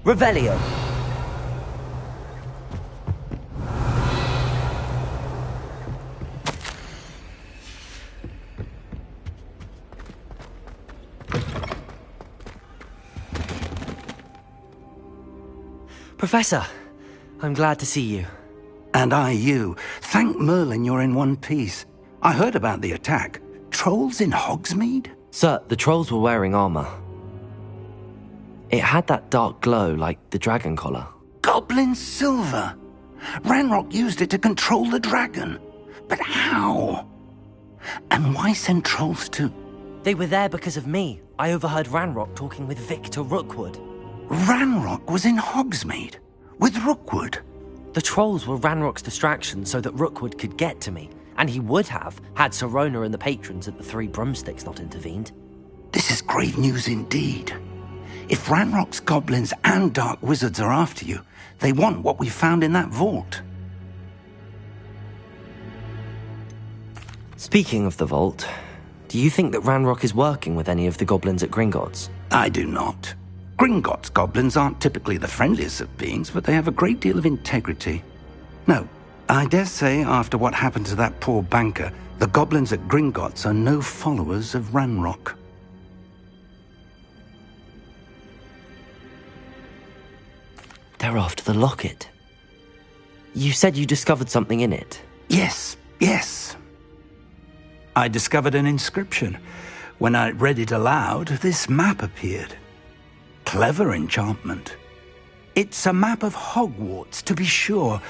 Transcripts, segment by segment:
Revelio. Professor, I'm glad to see you. And I you. Thank Merlin you're in one piece. I heard about the attack. Trolls in Hogsmeade? Sir, the trolls were wearing armor. It had that dark glow like the dragon collar. Goblin silver! Ranrock used it to control the dragon. But how? And why send trolls to... They were there because of me. I overheard Ranrock talking with Victor Rookwood. Ranrock was in Hogsmeade? With Rookwood? The trolls were Ranrock's distraction so that Rookwood could get to me. And he would have, had Sirona and the patrons at the Three Broomsticks not intervened. This is grave news indeed. If Ranrock's goblins and dark wizards are after you, they want what we found in that vault. Speaking of the vault, do you think that Ranrock is working with any of the goblins at Gringotts? I do not. Gringotts goblins aren't typically the friendliest of beings, but they have a great deal of integrity. No, I dare say after what happened to that poor banker, the goblins at Gringotts are no followers of Ranrock. They're after the locket. You said you discovered something in it. Yes. I discovered an inscription. When I read it aloud, this map appeared. Clever enchantment. It's a map of Hogwarts, to be sure,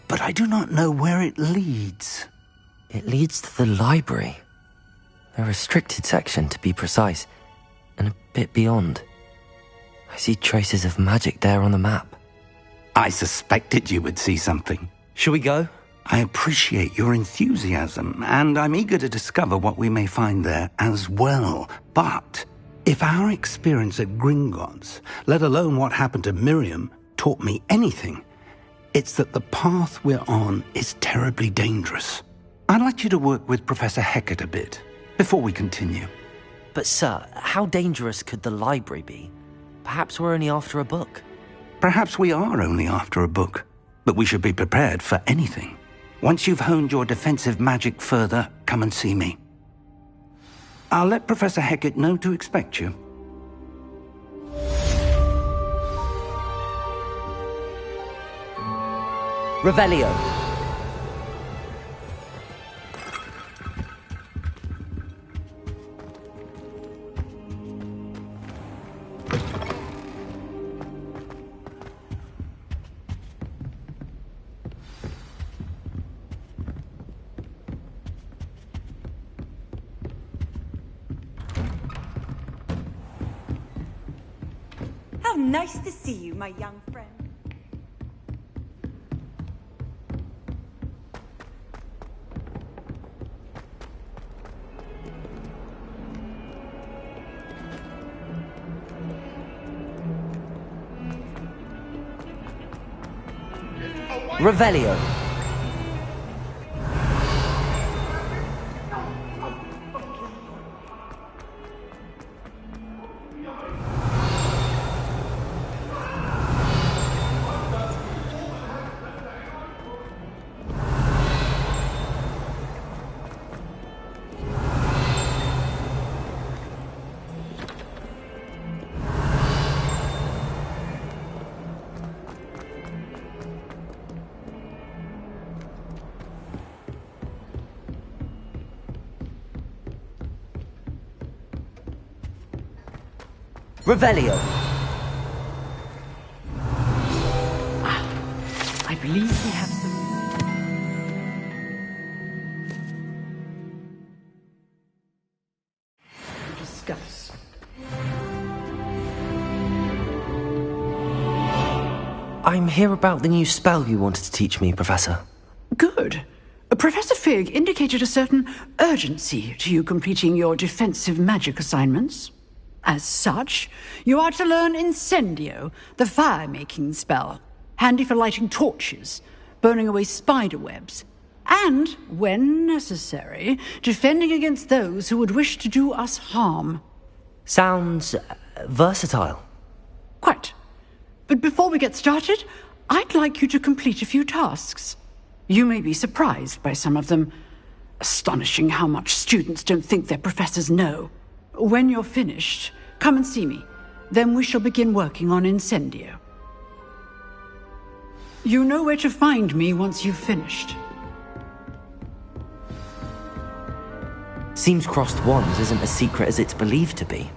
but I do not know where it leads. It leads to the library. A restricted section, to be precise, and a bit beyond. I see traces of magic there on the map. I suspected you would see something. Shall we go? I appreciate your enthusiasm, and I'm eager to discover what we may find there as well. But if our experience at Gringotts, let alone what happened to Miriam, taught me anything, it's that the path we're on is terribly dangerous. I'd like you to work with Professor Hecat a bit before we continue. But sir, how dangerous could the library be? Perhaps we're only after a book. Perhaps we are only after a book, but we should be prepared for anything. Once you've honed your defensive magic further, come and see me. I'll let Professor Hecat know to expect you. Revelio. How nice to see you, my young friend. Revelio. Revelio. I believe we have some... to discuss. I'm here about the new spell you wanted to teach me, Professor. Good. Professor Fig indicated a certain urgency to you completing your defensive magic assignments. As such, you are to learn Incendio, the fire-making spell, handy for lighting torches, burning away spider webs, and, when necessary, defending against those who would wish to do us harm. Sounds versatile. Quite. But before we get started, I'd like you to complete a few tasks. You may be surprised by some of them. Astonishing how much students don't think their professors know. When you're finished, come and see me. Then we shall begin working on Incendio. You know where to find me once you've finished. Seems crossed wands isn't as secret as it's believed to be.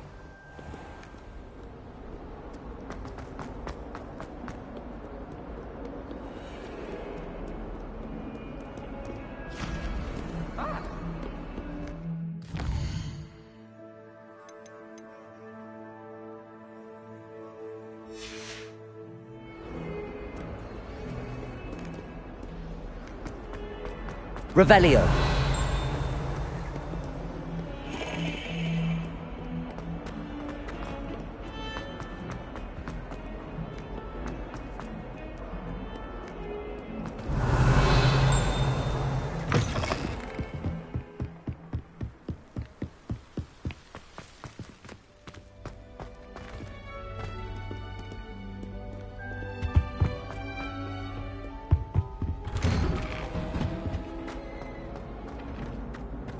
Revelio.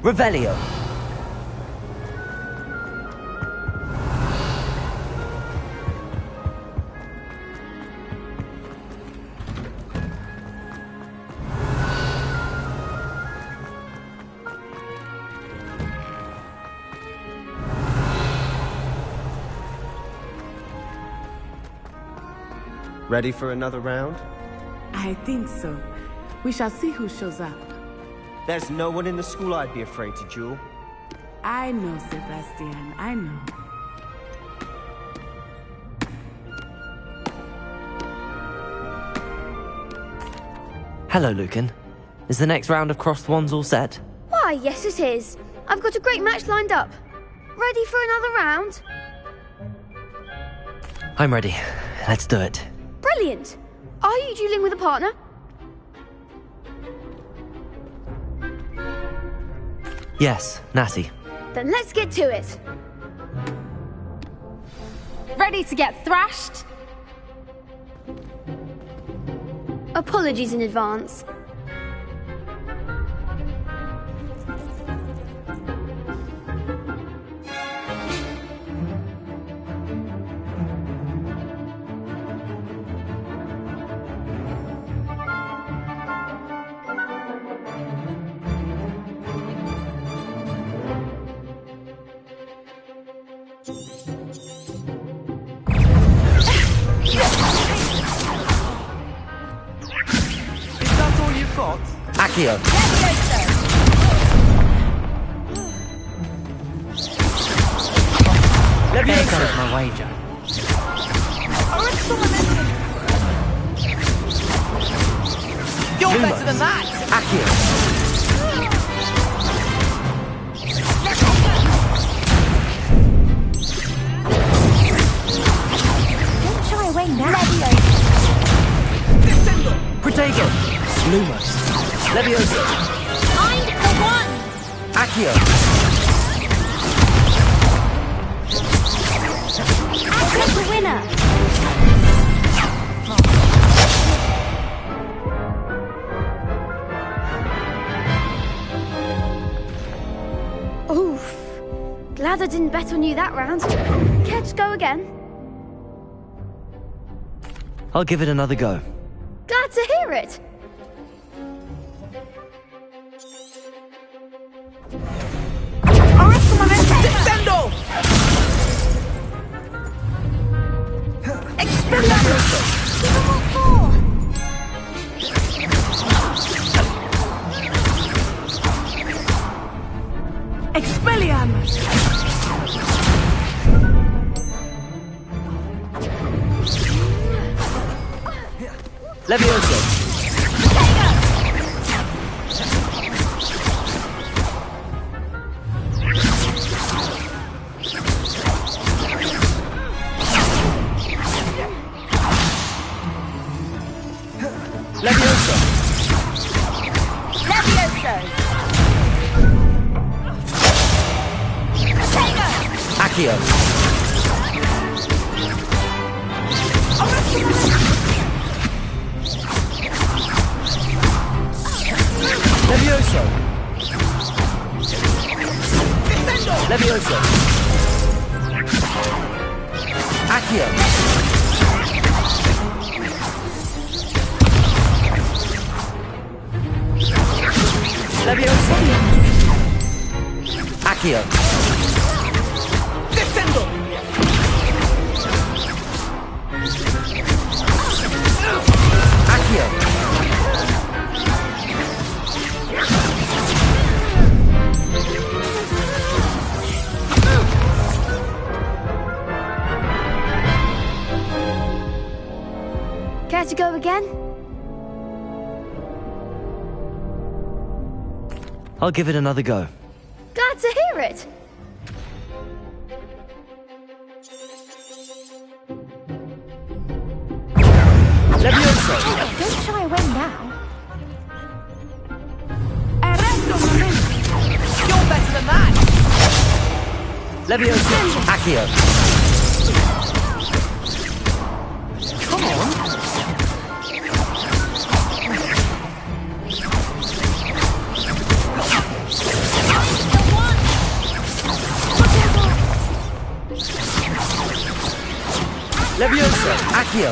Revelio. Ready for another round? I think so. We shall see who shows up. There's no one in the school I'd be afraid to duel. I know, Sebastian. I know. Hello, Lucan. Is the next round of crossed wands all set? Why, yes it is. I've got a great match lined up. Ready for another round? I'm ready. Let's do it. Brilliant. Are you dueling with a partner? Yes, Natty. Then let's get to it. Ready to get thrashed? Apologies in advance. Accio. There goes my wager. You're better than that! Accio. Don't shy away now. Protego. Lumos. Leviosa. Mind the one! Accio. Accio the winner! Oof. Glad I didn't bet on you that round. Care to go again? I'll give it another go. Glad to hear it. Descendo! Expelliarmus! Give them all four! Expelliarmus! Leviosa. Leviosa. Levioso! Accio. Levioso! Levioso! Accio! Levioso! Accio! Descendo! Accio! Care to go again? I'll give it another go. Glad to hear it. Levioso! Don't shy away now. Arresto momenti. You're better than that! Levioso! Accio! Come on! Levioso! Accio!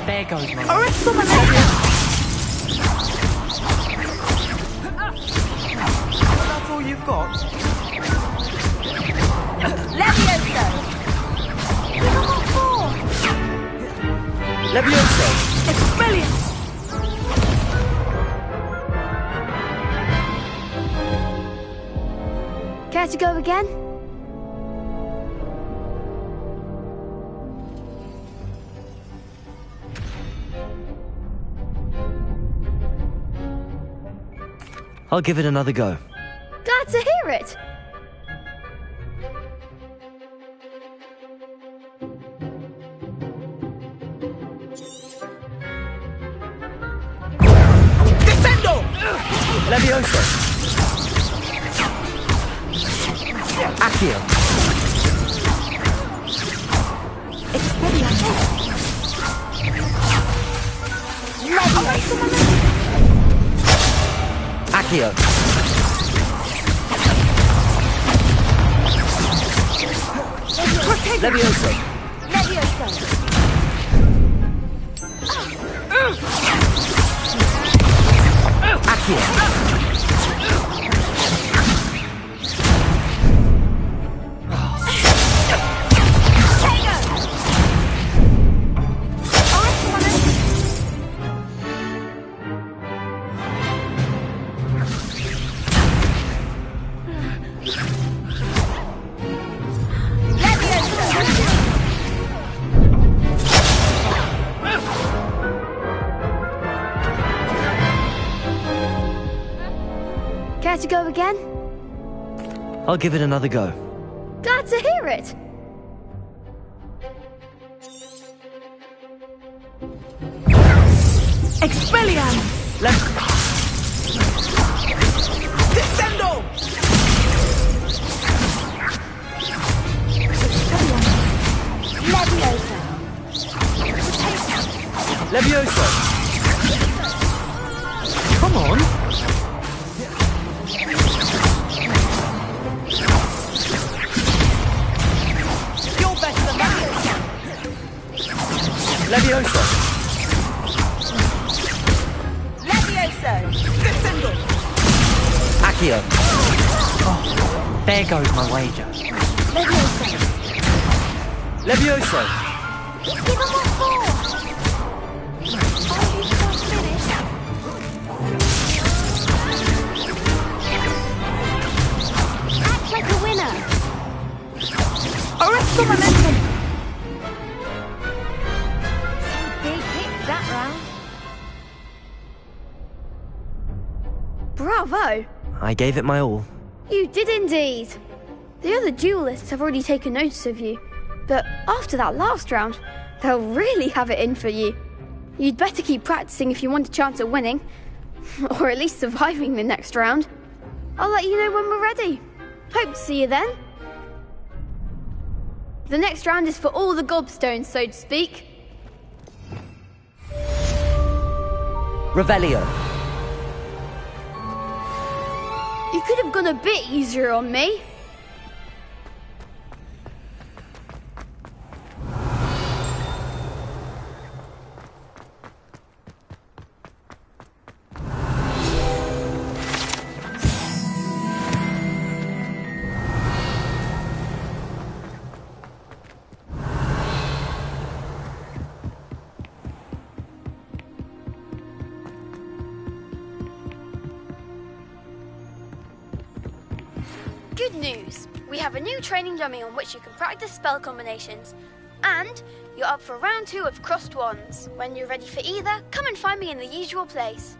There goes my Arresto momenti. That's all you've got? Levioso! Give him what for? Levioso! Expelliarmus. Care to go again? I'll give it another go. Glad to hear it. Descendo! Levioso! Accio! Accio! Levioso! Accio! Care to go again? I'll give it another go. Glad to hear it. Expelliarmus. Descendo! Levioso! Come on! You're better than that! Levioso! Descendo! Accio! There goes my wager. Levioso! Give him what for? Are you just finished? Act like a winner. Arresto momentum. Some big hits that round. Bravo. I gave it my all. You did indeed. The other duelists have already taken notice of you, but after that last round, they'll really have it in for you. You'd better keep practicing if you want a chance at winning, or at least surviving the next round. I'll let you know when we're ready. Hope to see you then. The next round is for all the gobstones, so to speak. Revelio. You could have gone a bit easier on me. Good news! We have a new training dummy on which you can practice spell combinations. And you're up for round 2 of crossed wands. When you're ready for either, come and find me in the usual place.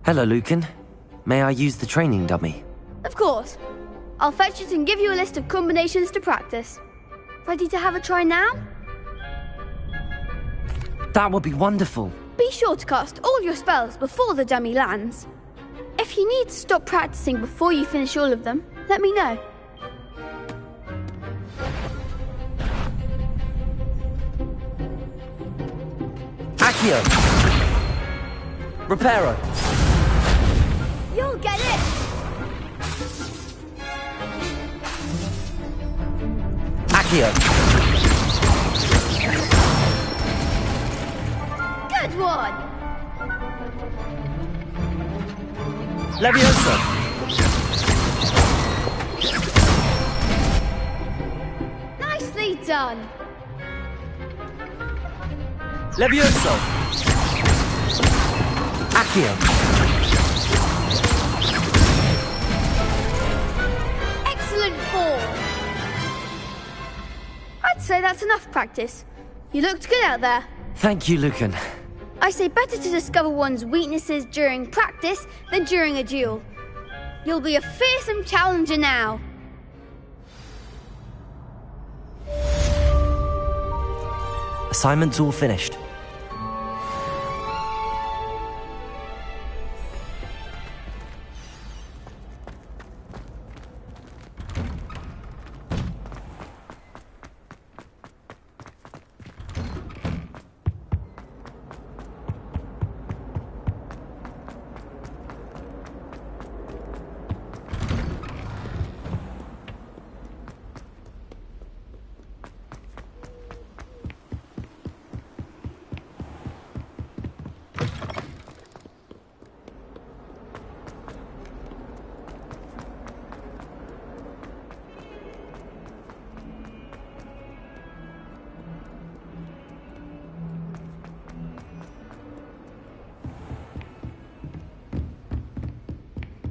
Hello, Lucan. May I use the training dummy? Of course. I'll fetch it and give you a list of combinations to practice. Ready to have a try now? That would be wonderful. Be sure to cast all your spells before the dummy lands. If you need to stop practicing before you finish all of them, let me know. Accio. Reparo. You'll get it! Accio. Good one! Levioso. Nicely done! Levioso. Accio. Excellent fall! I'd say that's enough practice. You looked good out there. Thank you, Lucan. I say better to discover one's weaknesses during practice than during a duel. You'll be a fearsome challenger now. Assignment's all finished.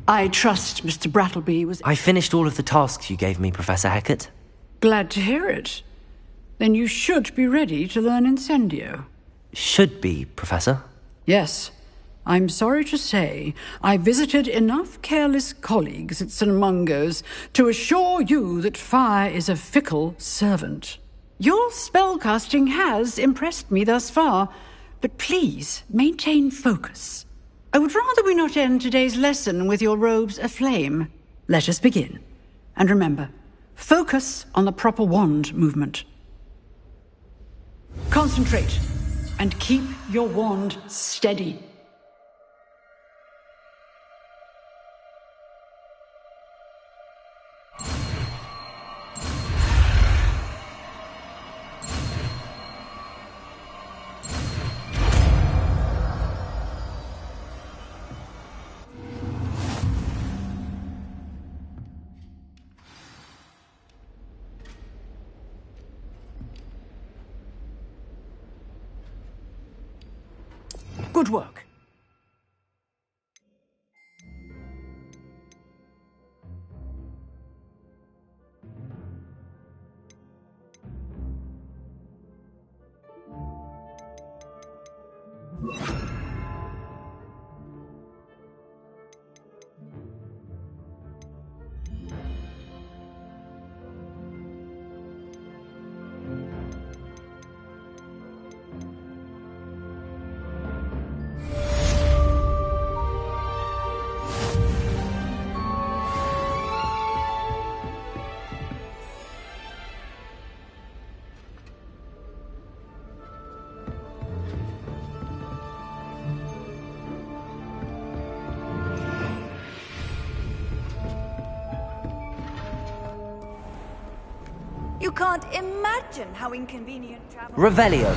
I trust Mr. Brattleby was I finished all of the tasks you gave me, Professor Hecat. glad to hear it. Then you should be ready to learn Incendio. Should be, Professor. Yes. I'm sorry to say I visited enough careless colleagues at St. Mungo's to assure you that fire is a fickle servant. Your spellcasting has impressed me thus far, but please maintain focus. I would rather we not end today's lesson with your robes aflame. Let us begin. And remember, focus on the proper wand movement. Concentrate and keep your wand steady. Good work. You can't imagine how inconvenient travel... Revelio.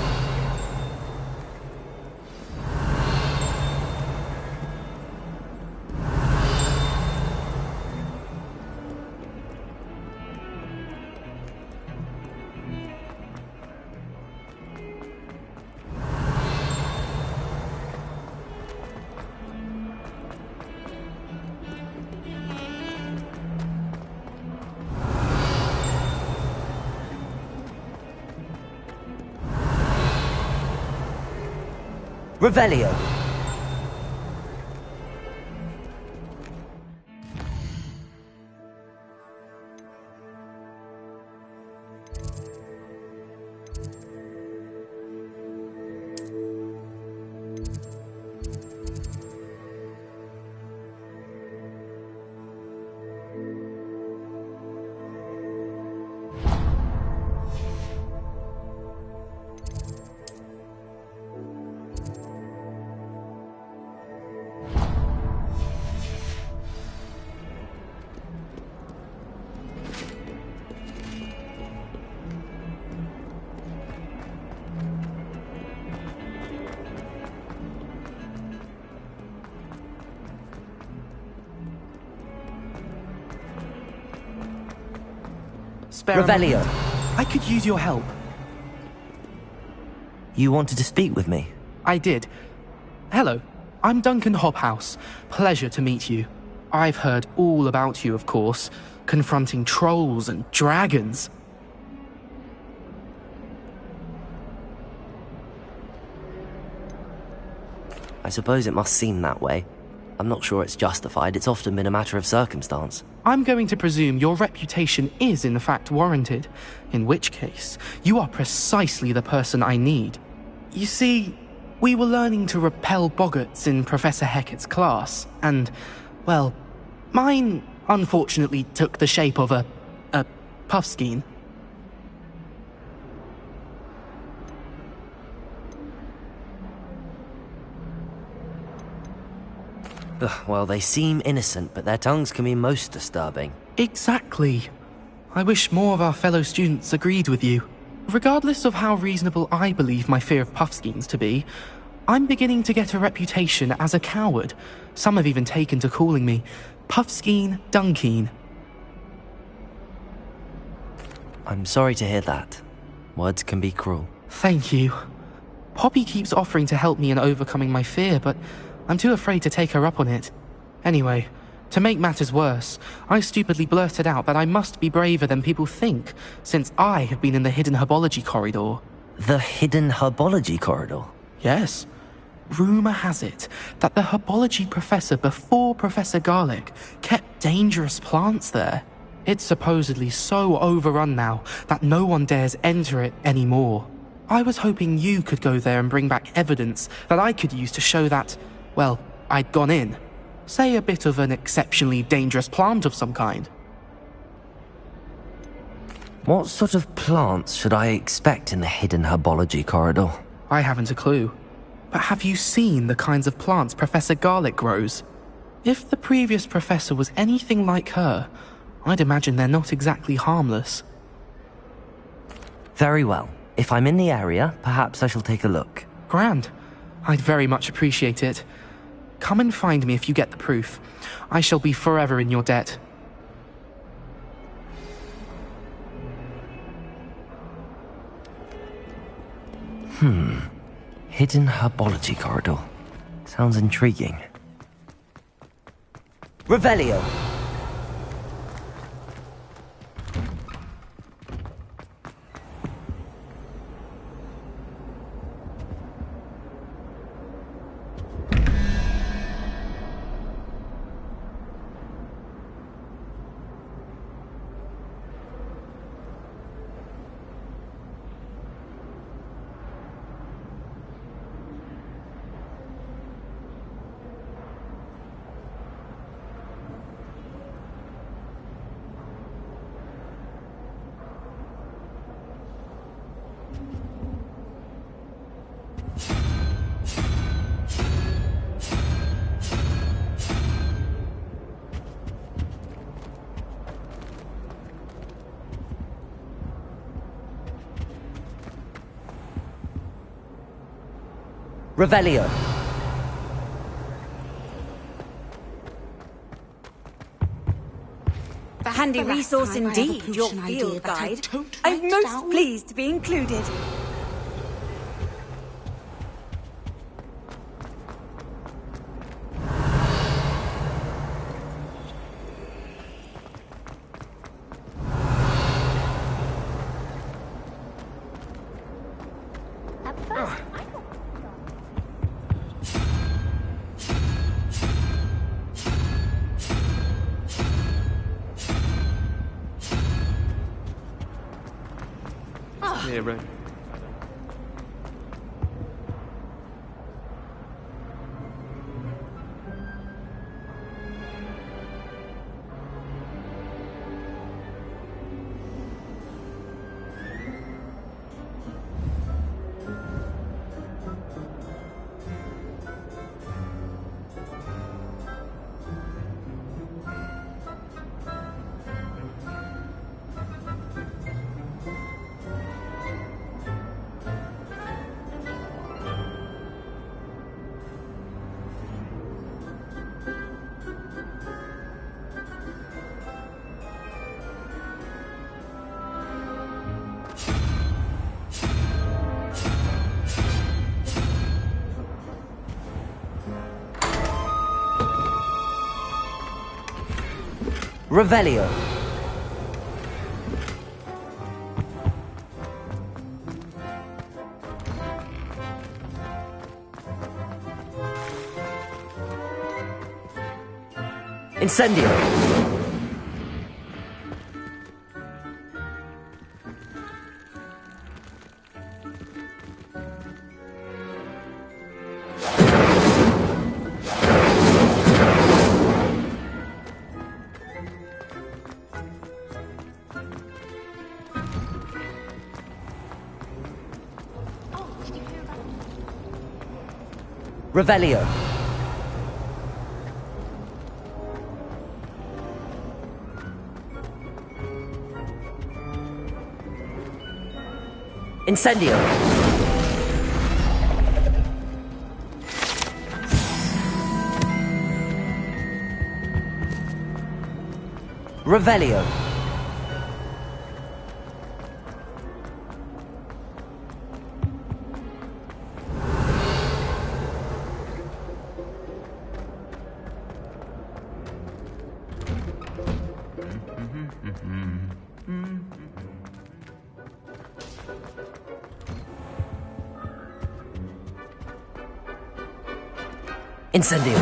Revelio. Revelio. I could use your help. You wanted to speak with me? I did. Hello, I'm Duncan Hobhouse. Pleasure to meet you. I've heard all about you, of course, confronting trolls and dragons. I suppose it must seem that way. I'm not sure it's justified. It's often been a matter of circumstance. I'm going to presume your reputation is in fact warranted, in which case, you are precisely the person I need. You see, we were learning to repel boggarts in Professor Hecat's class, and, well, mine unfortunately took the shape of a puffskein. Well, they seem innocent, but their tongues can be most disturbing. Exactly. I wish more of our fellow students agreed with you. Regardless of how reasonable I believe my fear of puffskeins to be, I'm beginning to get a reputation as a coward. Some have even taken to calling me Puffskeen Dunkeen. I'm sorry to hear that. Words can be cruel. Thank you. Poppy keeps offering to help me in overcoming my fear, but I'm too afraid to take her up on it. Anyway, to make matters worse, I stupidly blurted out that I must be braver than people think, since I have been in the hidden herbology corridor. The hidden herbology corridor? Yes. Rumour has it that the herbology professor before Professor Garlic kept dangerous plants there. It's supposedly so overrun now that no one dares enter it anymore. I was hoping you could go there and bring back evidence that I could use to show that, well, I'd gone in. Say a bit of an exceptionally dangerous plant of some kind. What sort of plants should I expect in the hidden herbology corridor? I haven't a clue. But have you seen the kinds of plants Professor Garlic grows? If the previous professor was anything like her, I'd imagine they're not exactly harmless. Very well. If I'm in the area, perhaps I shall take a look. Grand. I'd very much appreciate it. Come and find me if you get the proof. I shall be forever in your debt. Hidden herbology corridor. Sounds intriguing. Revelio. Revelio. Handy resource indeed, your field guide. I'm most pleased to be included. Yeah, right. Revelio. Incendio. Revelio. Incendio. Revelio. Incendio.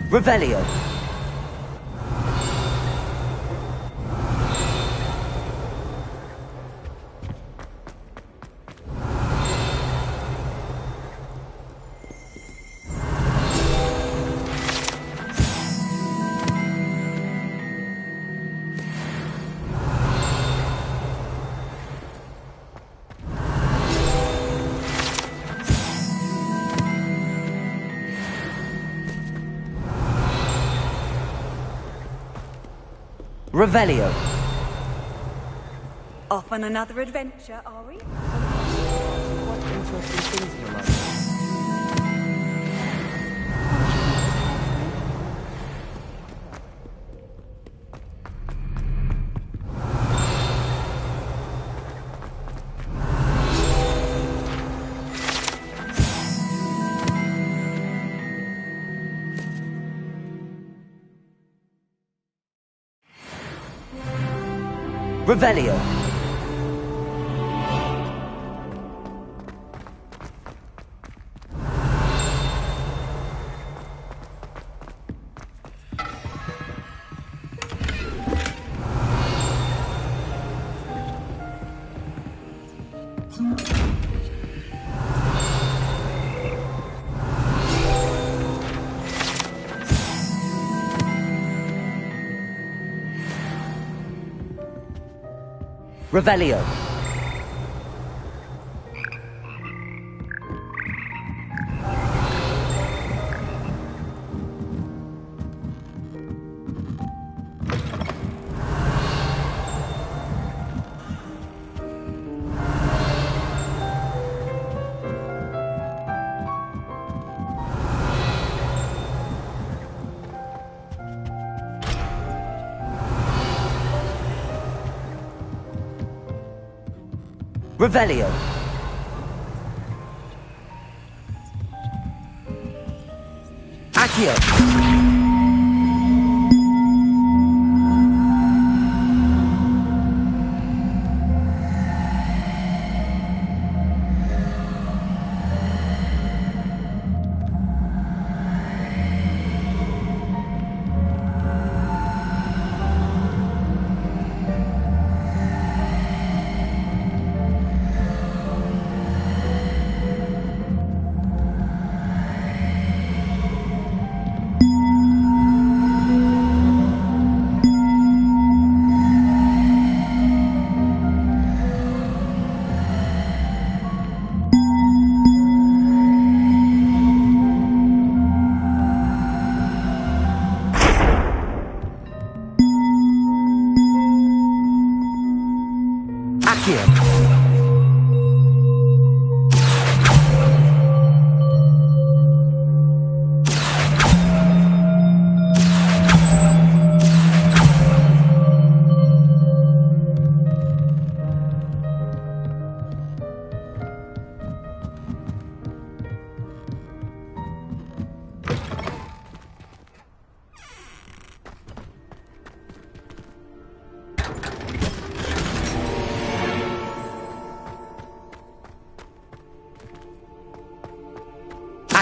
Revelio. Revelio. Off on another adventure, are we? What interesting things in your life? Revelio. Revelio. Revelio. Accio.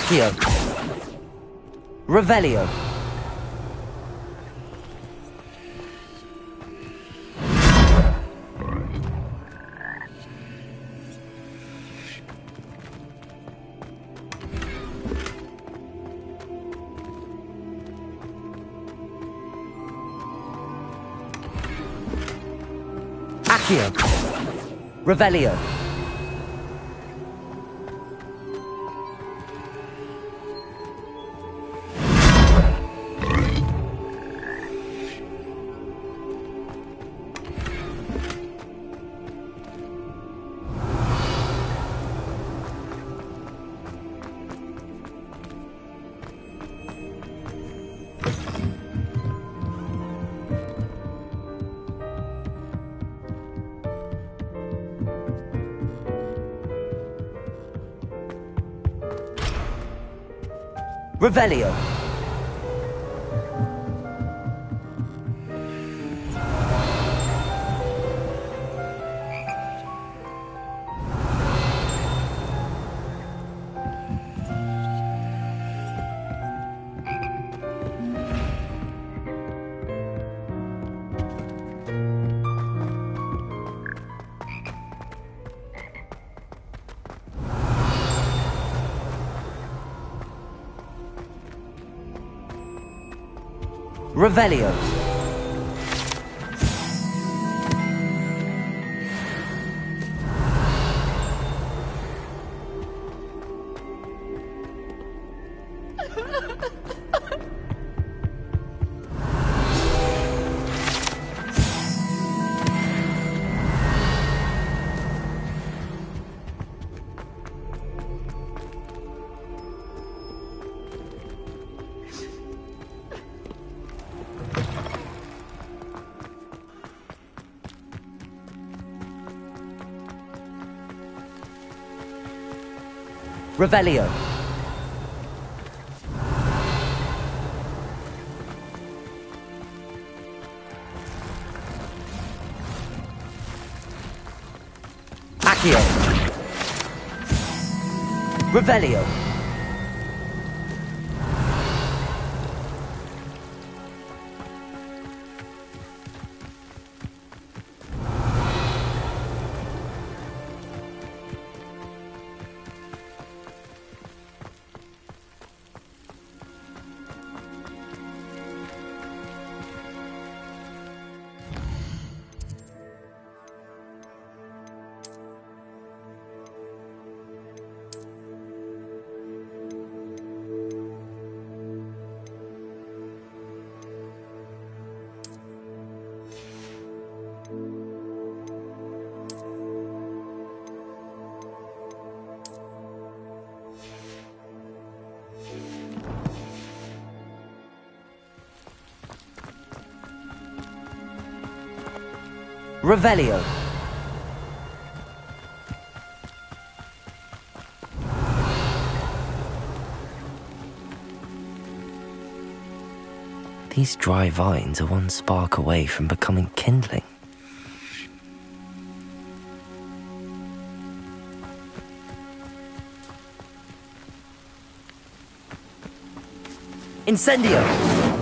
Accio. Revelio. Accio. Revelio. Revelio. Revelio. Revelio. Accio. Revelio. Revelio. These dry vines are one spark away from becoming kindling. Incendio!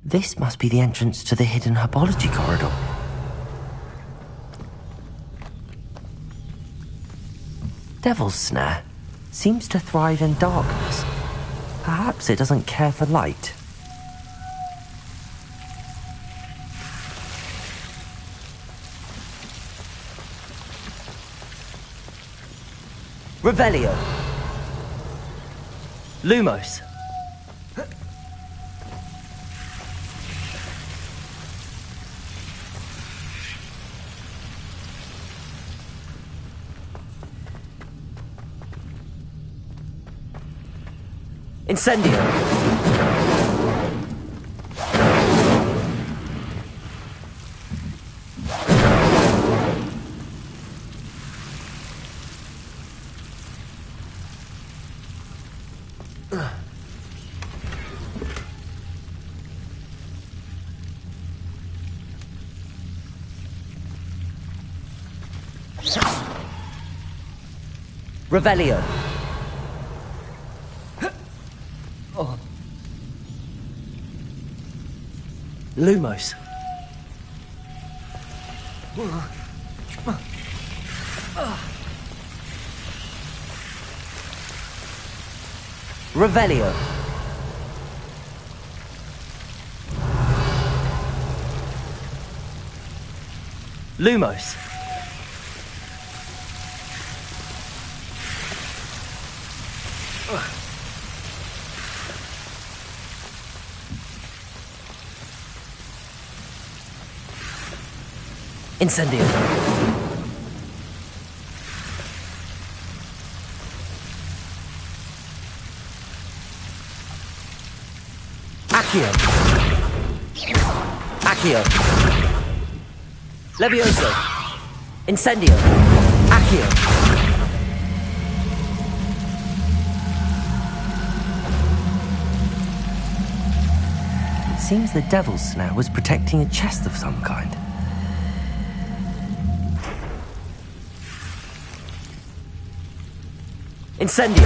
This must be the entrance to the hidden herbology corridor. Devil's Snare seems to thrive in darkness. Perhaps it doesn't care for light. Revelio. Lumos. Incendio. Revelio. Oh. Lumos. Revelio. Lumos. Incendio. Accio. Accio. Levioso. Incendio. Accio. It seems the Devil's Snare was protecting a chest of some kind. Incendio.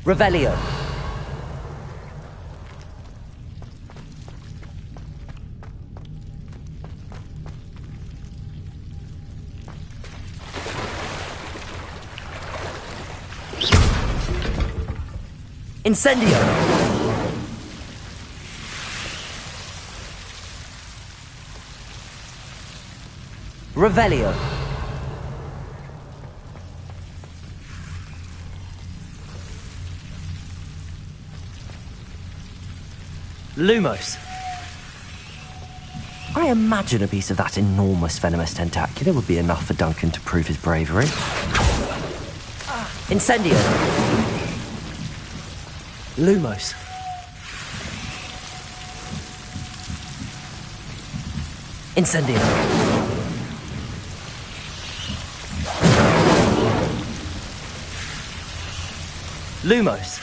Revelio. Incendio. Revelio. Lumos. I imagine a piece of that enormous venomous tentacular would be enough for Duncan to prove his bravery. Incendio. Lumos. Incendio. Lumos.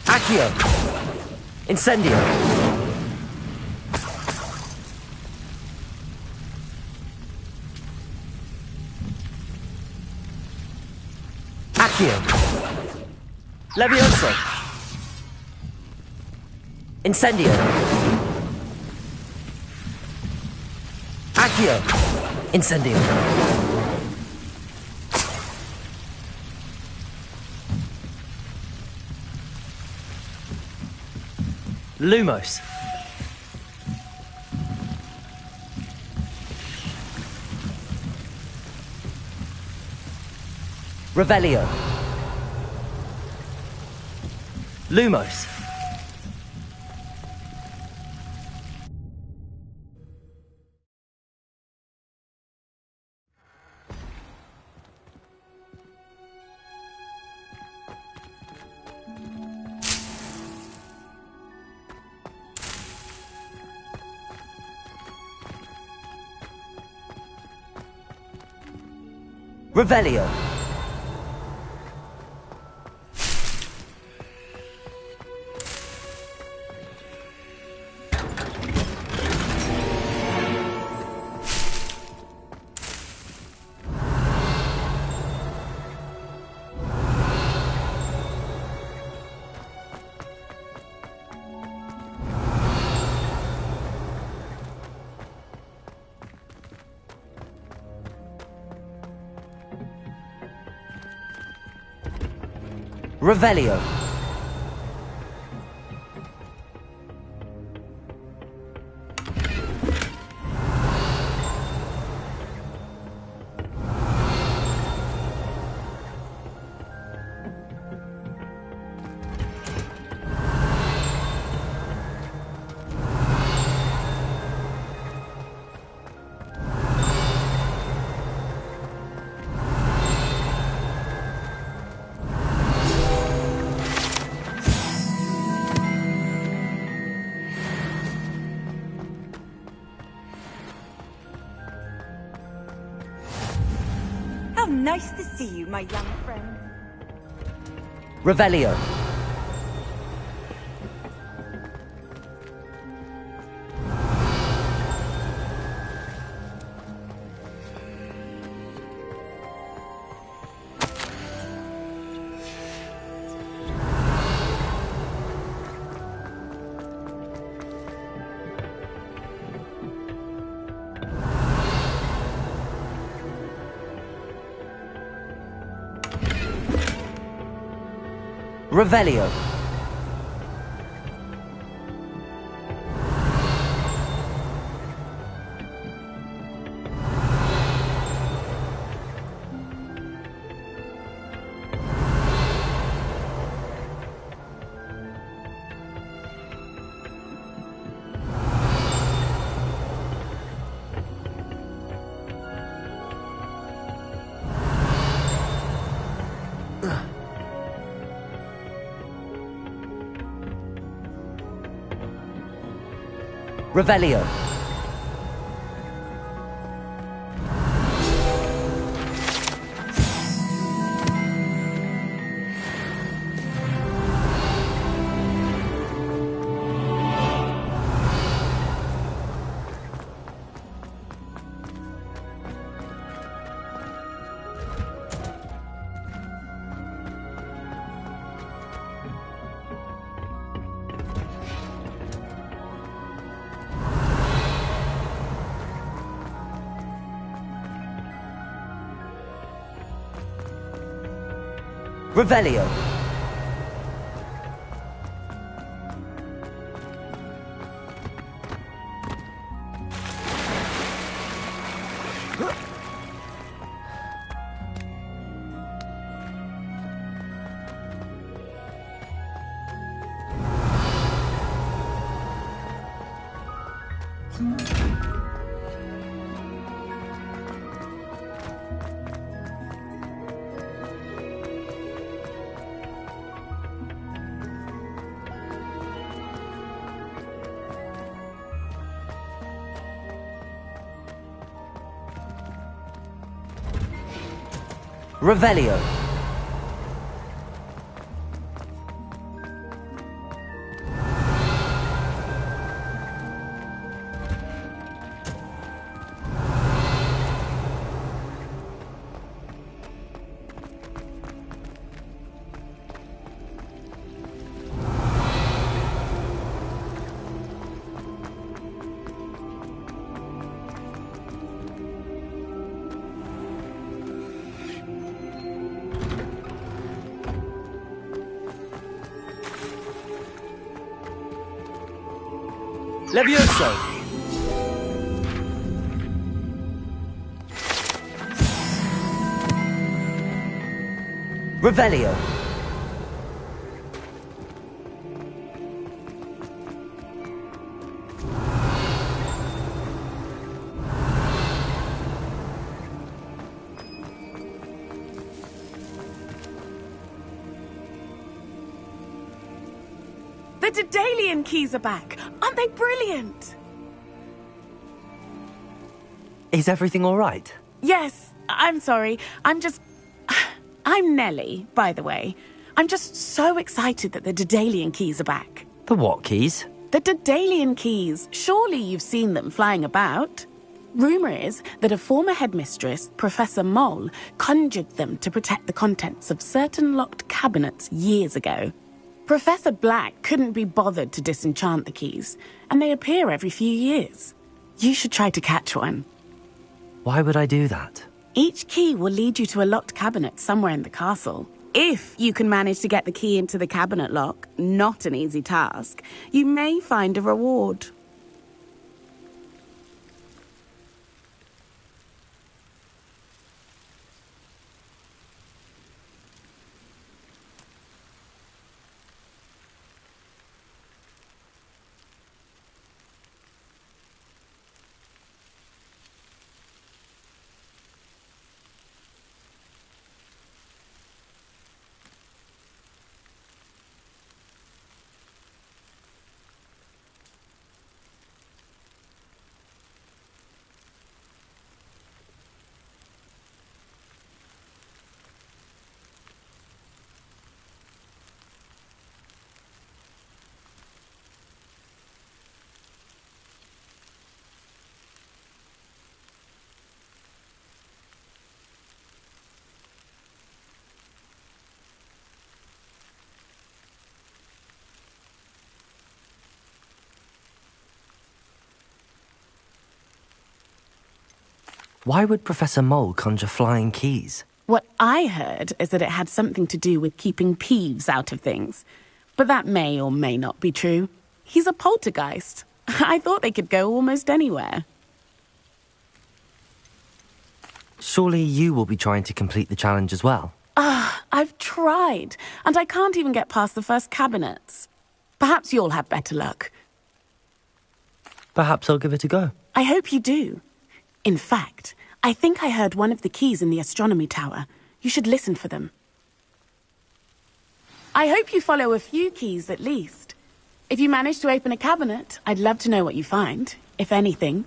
Accio. Incendio. Accio. Levioso. Incendio. Accio. Incendio. Lumos. Revelio. Lumos. Revelio. Revelio. Nice to see you, my young friend. Revelio. Revelio. Revelio. Revelio. Revelio. Levioso! Revelio. The Daedalian keys are back. Aren't they brilliant? Is everything all right? Yes, I'm sorry. I'm Nellie, by the way. I'm just so excited that the Daedalian keys are back. The what keys? The Daedalian keys. Surely you've seen them flying about. Rumour is that a former headmistress, Professor Mole, conjured them to protect the contents of certain locked cabinets years ago. Professor Black couldn't be bothered to disenchant the keys, and they appear every few years. You should try to catch one. Why would I do that? Each key will lead you to a locked cabinet somewhere in the castle. If you can manage to get the key into the cabinet lock, not an easy task, you may find a reward. Why would Professor Mole conjure flying keys? What I heard is that it had something to do with keeping Peeves out of things. But that may or may not be true. He's a poltergeist. I thought they could go almost anywhere. Surely you will be trying to complete the challenge as well? I've tried, and I can't even get past the first cabinets. Perhaps you'll have better luck. Perhaps I'll give it a go. I hope you do. In fact, I think I heard one of the keys in the astronomy tower. You should listen for them. I hope you follow a few keys at least. If you manage to open a cabinet, I'd love to know what you find, if anything.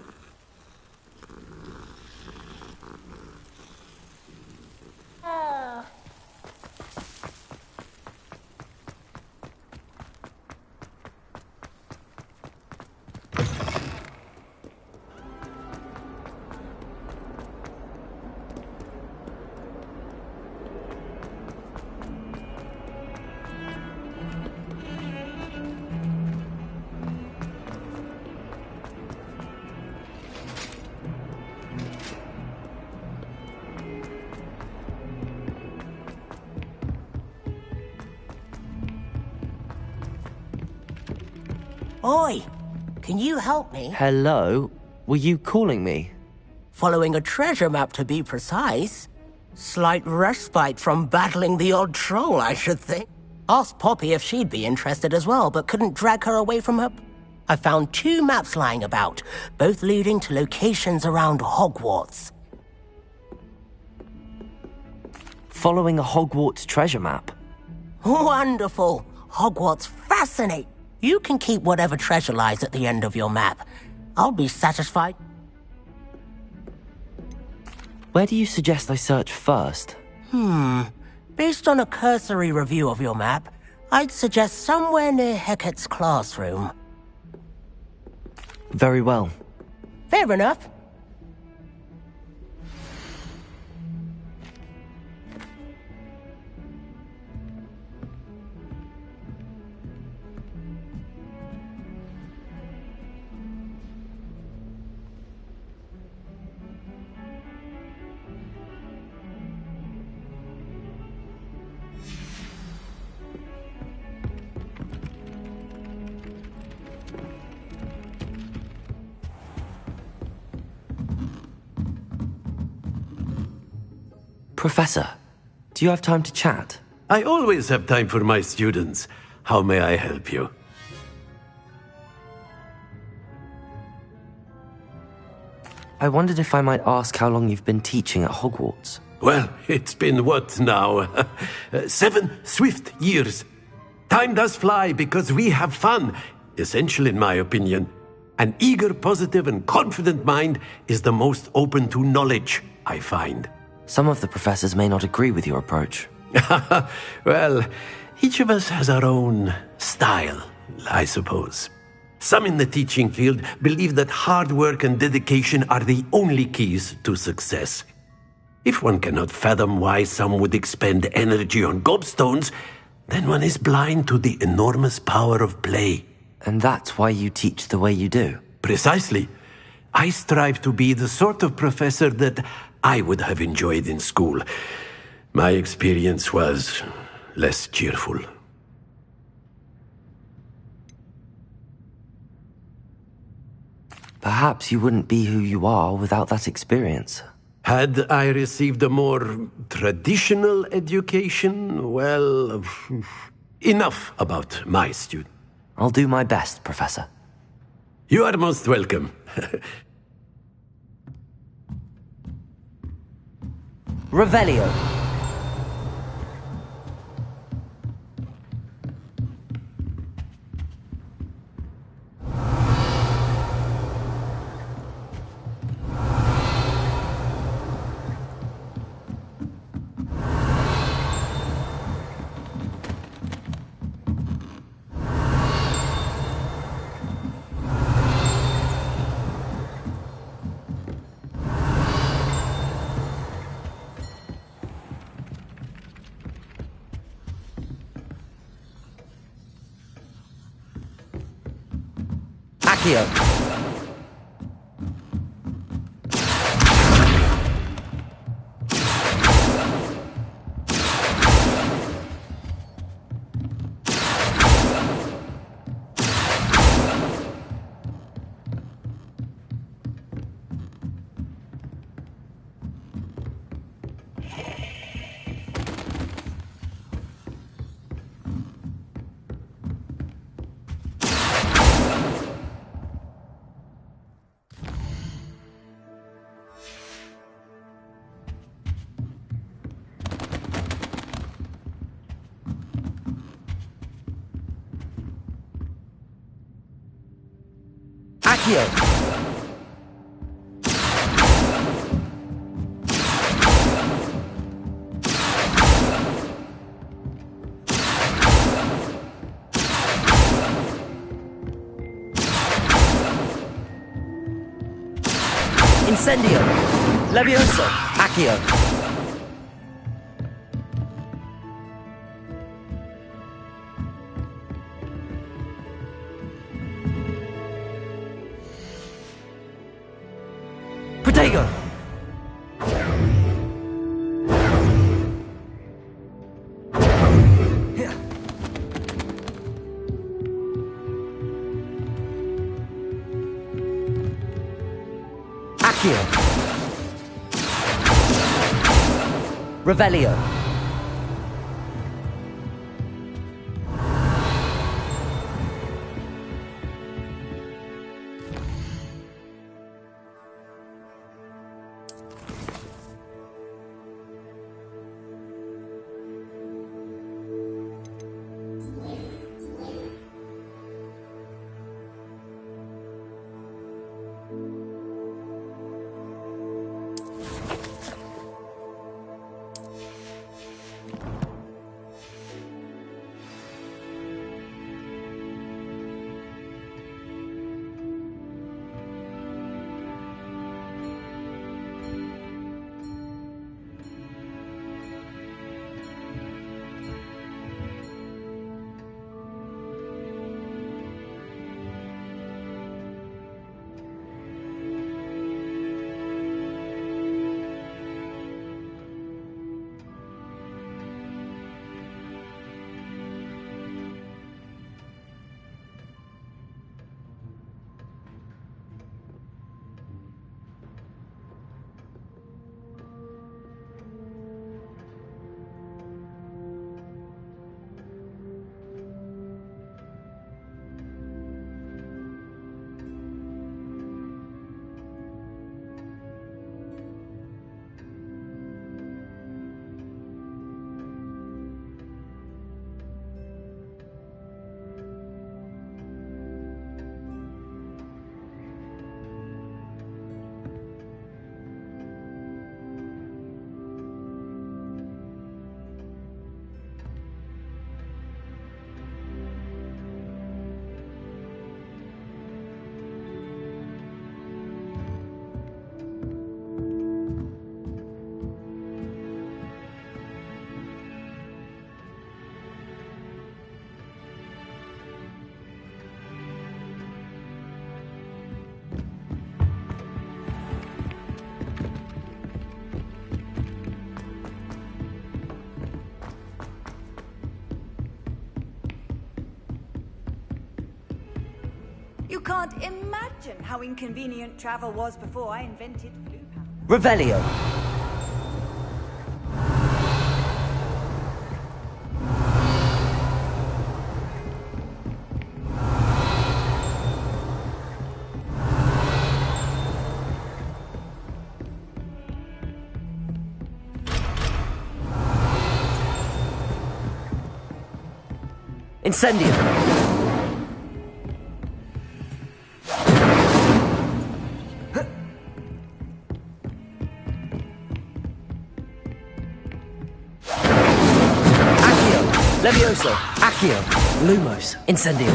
Oi! Can you help me? Hello? Were you calling me? Following a treasure map, to be precise. Slight respite from battling the odd troll, I should think. Asked Poppy if she'd be interested as well, but couldn't drag her away from her. I found 2 maps lying about, both leading to locations around Hogwarts. Following a Hogwarts treasure map? Wonderful! Hogwarts fascinating! You can keep whatever treasure lies at the end of your map. I'll be satisfied. Where do you suggest I search first? Based on a cursory review of your map, I'd suggest somewhere near Hecat's classroom. Very well. Fair enough. Professor, Do you have time to chat? I always have time for my students. How may I help you? I wondered if I might ask how long you've been teaching at Hogwarts. Well, it's been what now? 7 swift years. Time does fly because we have fun. Essential in my opinion. An eager, positive, and confident mind is the most open to knowledge, I find. Some of the professors may not agree with your approach. Well, each of us has our own style, I suppose. Some in the teaching field believe that hard work and dedication are the only keys to success. If one cannot fathom why some would expend energy on gobstones, then one is blind to the enormous power of play. And that's why you teach the way you do? Precisely. I strive to be the sort of professor that I would have enjoyed in school. My experience was less cheerful. Perhaps you wouldn't be who you are without that experience. Had I received a more traditional education, well, enough about my student. I'll do my best, Professor. You are most welcome. Revelio. Accio. Accio. Incendio. Levioso. Accio. Protego! Accio! Revelio! You can't imagine how inconvenient travel was before I invented flu powder. Revelio. Incendio. Accio. Levioso. Accio. Lumos. Incendio.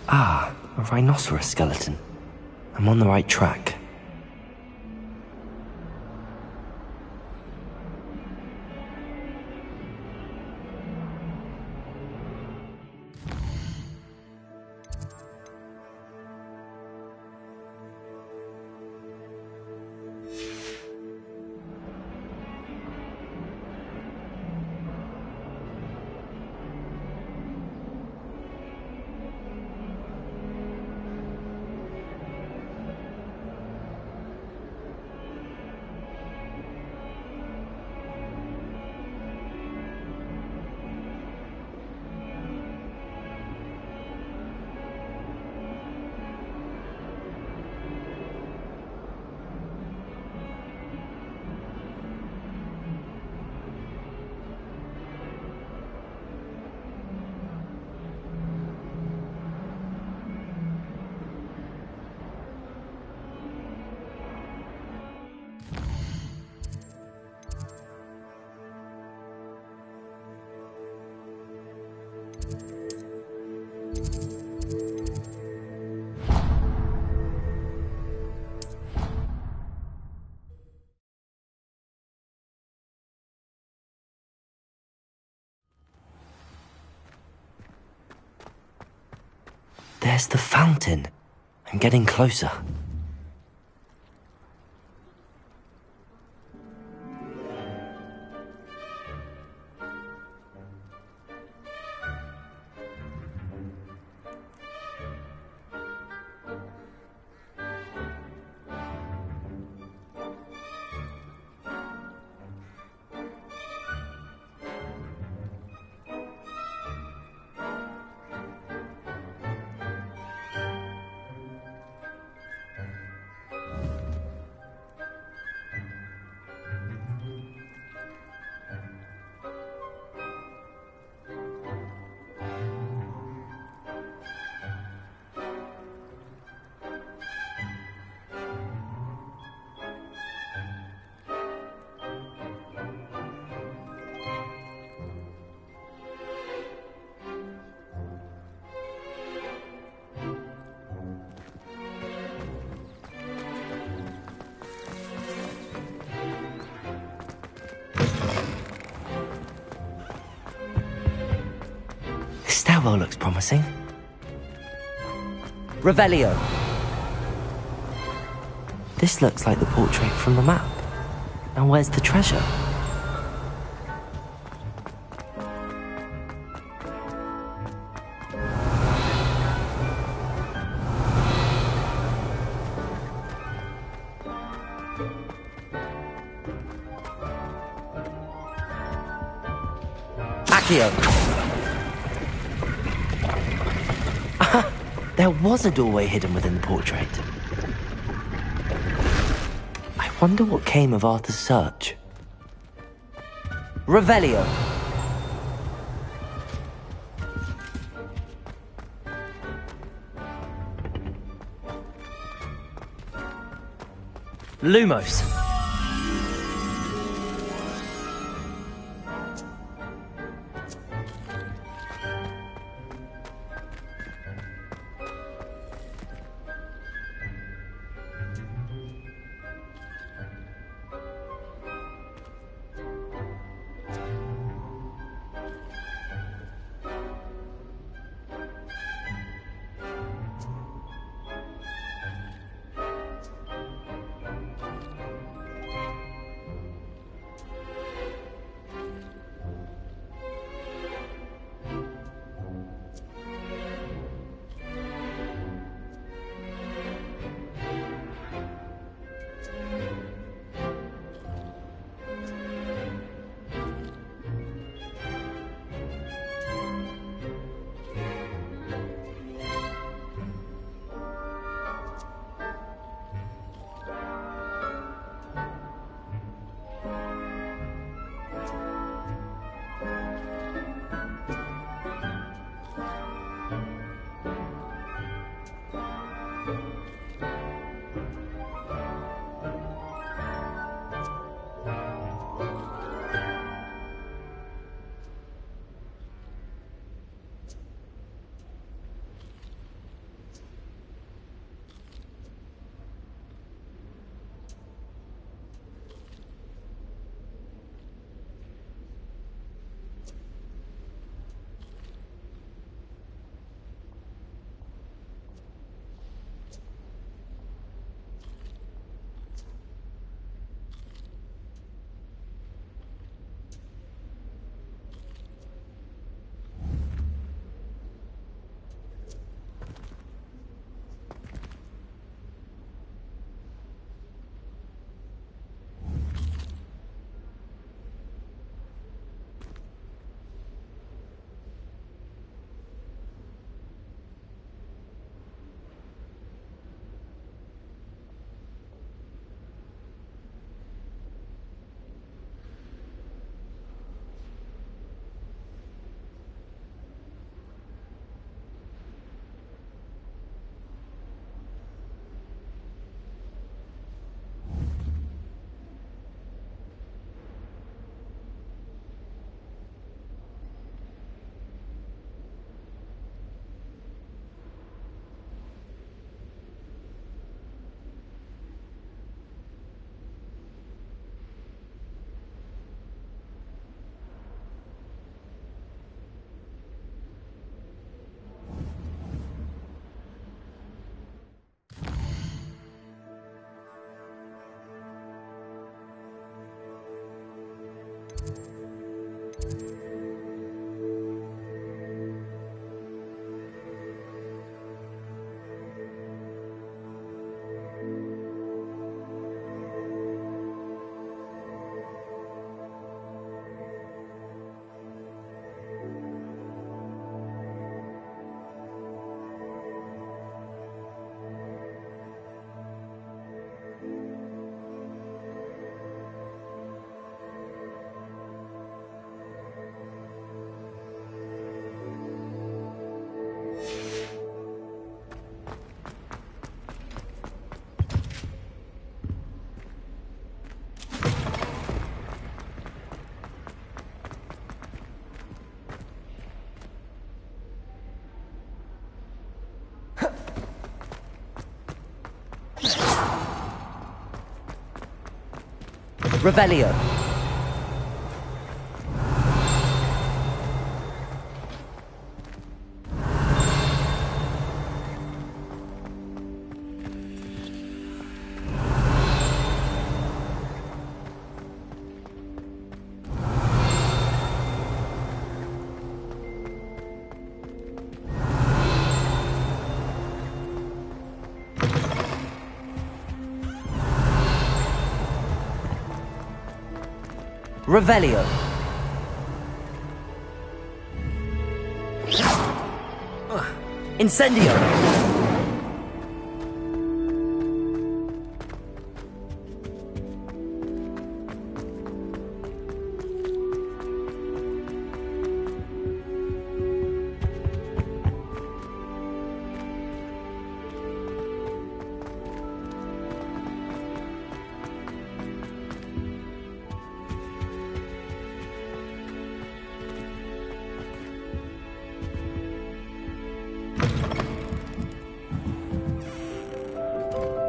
Ah, a rhinoceros skeleton. I'm on the right track. There's the fountain. I'm getting closer. This stairwell looks promising. Revelio. This looks like the portrait from the map. Now where's the treasure? Accio. There was a doorway hidden within the portrait. I wonder what came of Arthur's search. Revelio. Lumos. Revelio. Revelio. Incendio.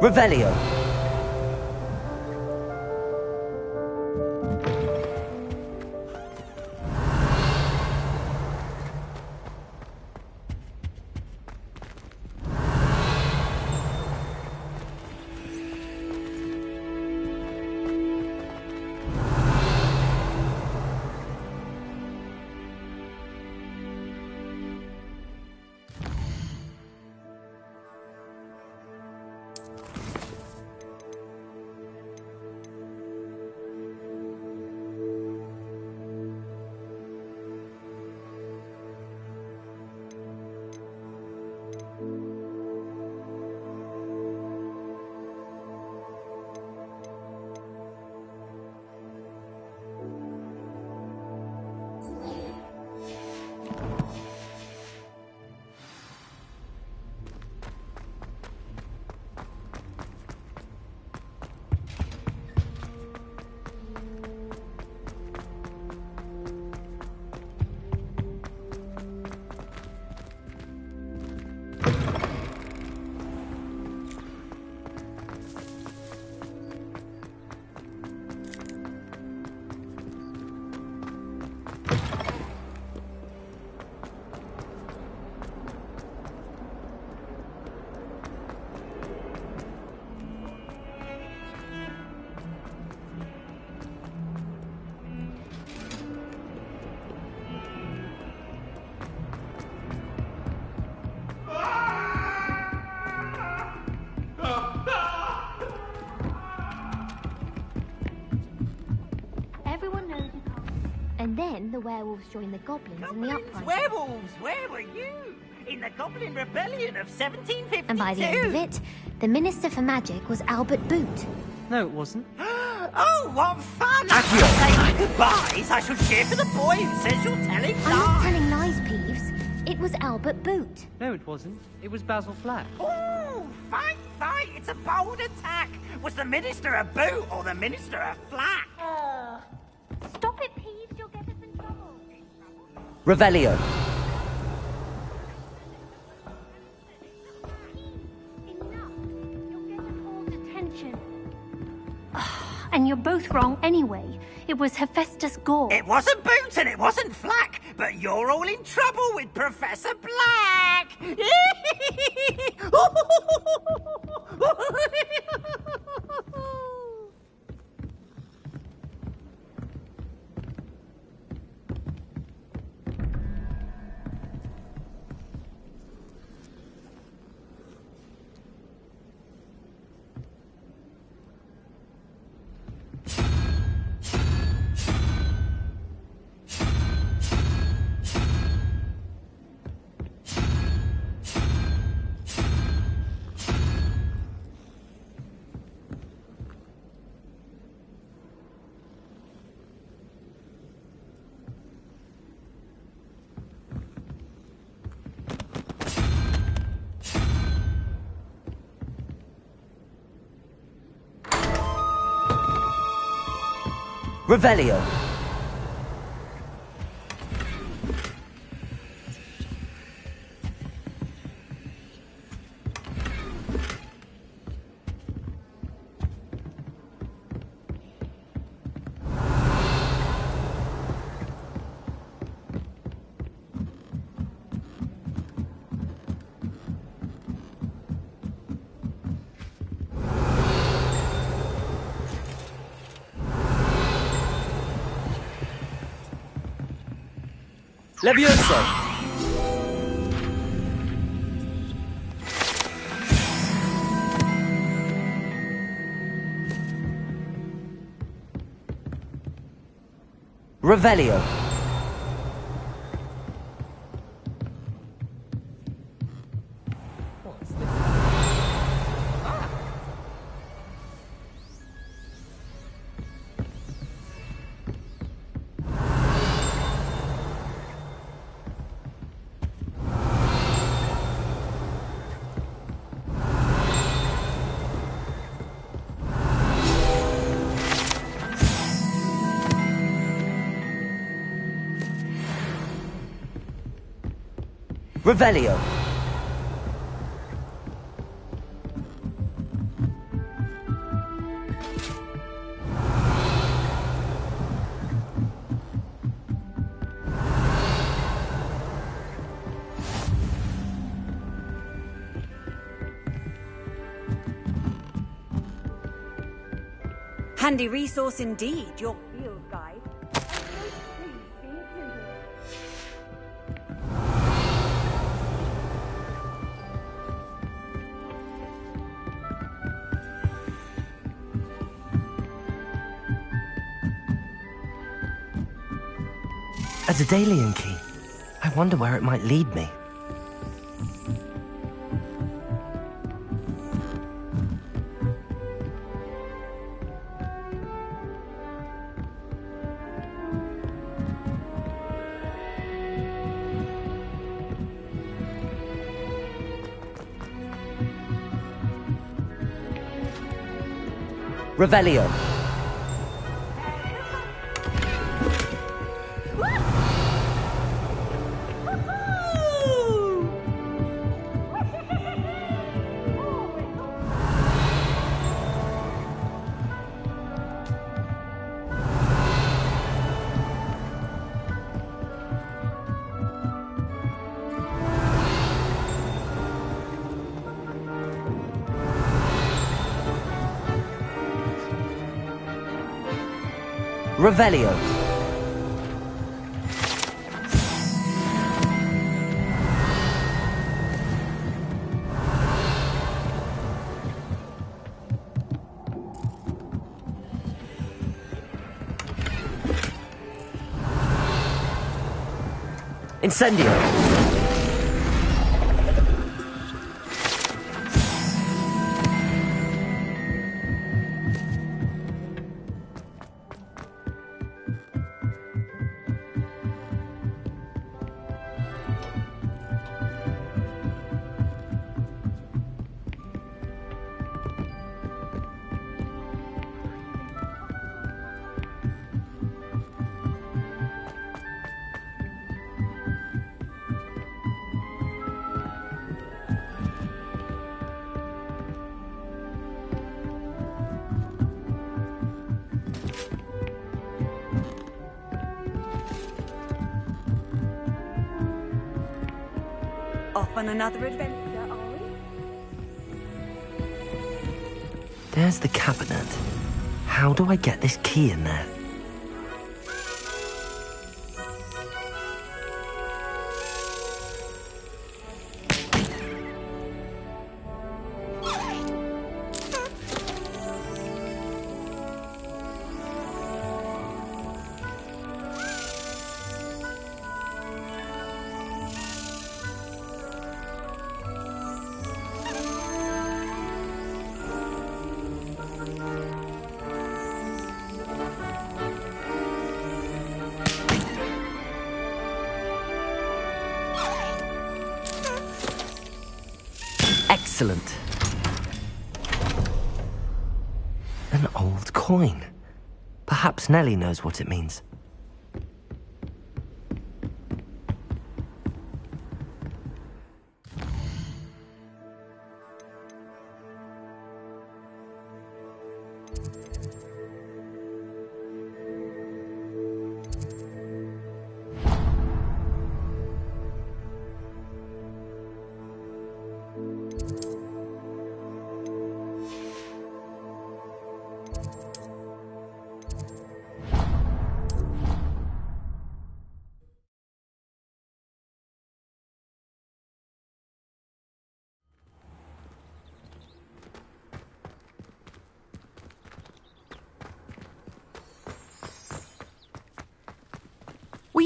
Revelio. And then the werewolves joined the goblins in the uprising. Werewolves! Where were you? In the Goblin Rebellion of 1752! And by the end of it, the Minister for Magic was Albert Boot. No, it wasn't. Oh, what fun! After saying goodbyes, I shall cheer for the boy who says you're telling lies. I'm not telling lies, Peeves. It was Albert Boot. No, it wasn't. It was Basil Flack. Oh, fight! It's a bold attack! Was the Minister a boot or the Minister a flack? Stop it, Peeves. You'll get us in trouble. Revelio. Detention. And you're both wrong anyway. It was Hephaestus Gore. It wasn't Boot and it wasn't Flack, but you're all in trouble with Professor Black! Revelio. Levioso! Revelio. Revelio. Handy resource indeed, your field guide. A Daedalian key. I wonder where it might lead me. Revelio. Revelio. Incendio. Off on another adventure, are we? There's the cabinet. How do I get this key in there? Excellent. An old coin. Perhaps Nellie knows what it means.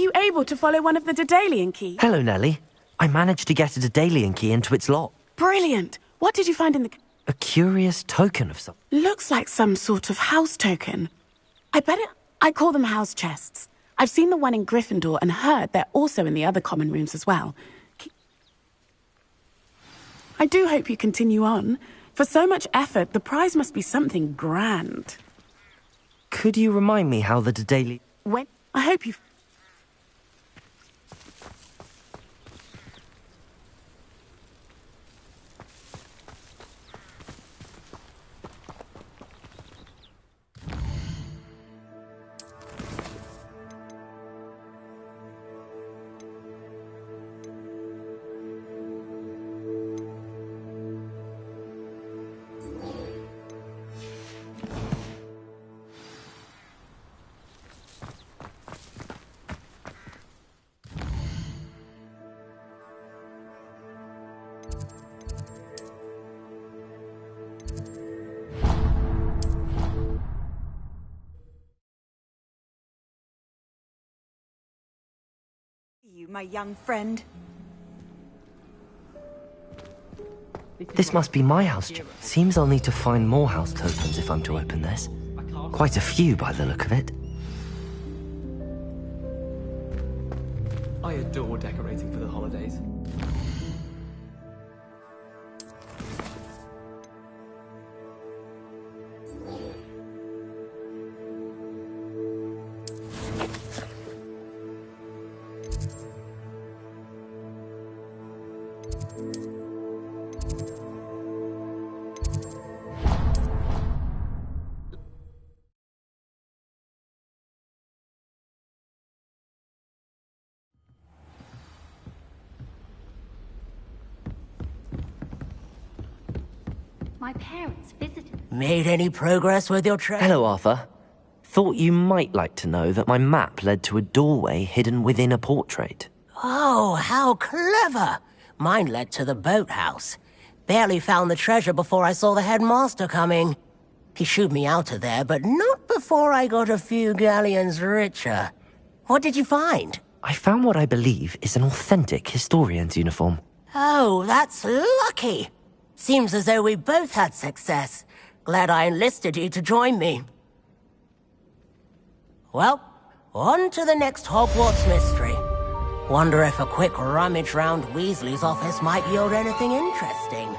you able to follow one of the Daedalian keys? Hello, Nellie. I managed to get a Daedalian key into its lock. Brilliant. What did you find in the... A curious token of some... Looks like some sort of house token. I call them house chests. I've seen the one in Gryffindor and heard they're also in the other common rooms as well. I do hope you continue on. For so much effort, the prize must be something grand. Could you remind me how the Daedalian... When? I hope you... You, my young friend. This must be my house. Seems I'll need to find more house tokens if I'm to open this. Quite a few by the look of it. I adore decorating for the holidays. My parents visited. Made any progress with your trade? Hello, Arthur. Thought you might like to know that my map led to a doorway hidden within a portrait. Oh, how clever! Mine led to the boathouse. Barely found the treasure before I saw the headmaster coming. He shooed me out of there, but not before I got a few galleons richer. What did you find? I found what I believe is an authentic historian's uniform. Oh, that's lucky. Seems as though we both had success. Glad I enlisted you to join me. Well, on to the next Hogwarts mystery. Wonder if a quick rummage round Weasley's office might yield anything interesting.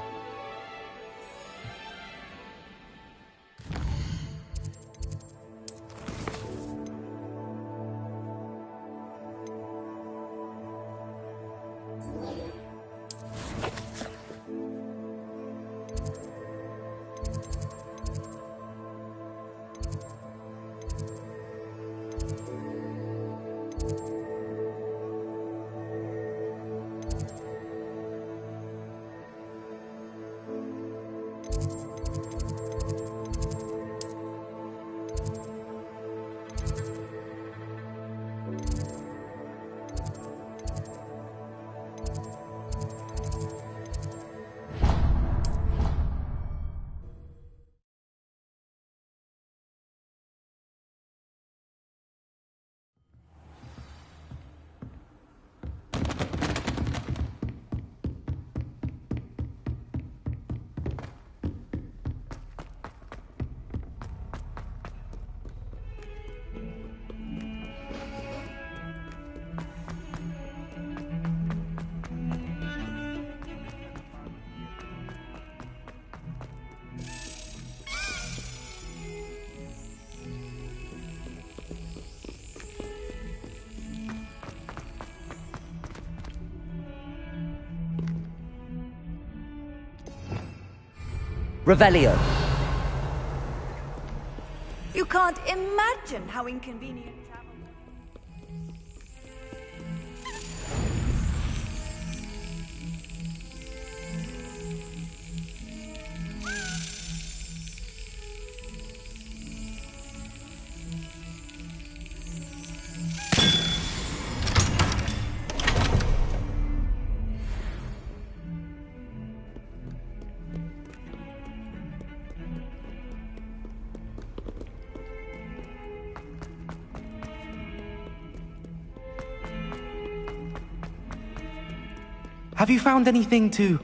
Revelio. You can't imagine how inconvenient travel. Have you found anything to,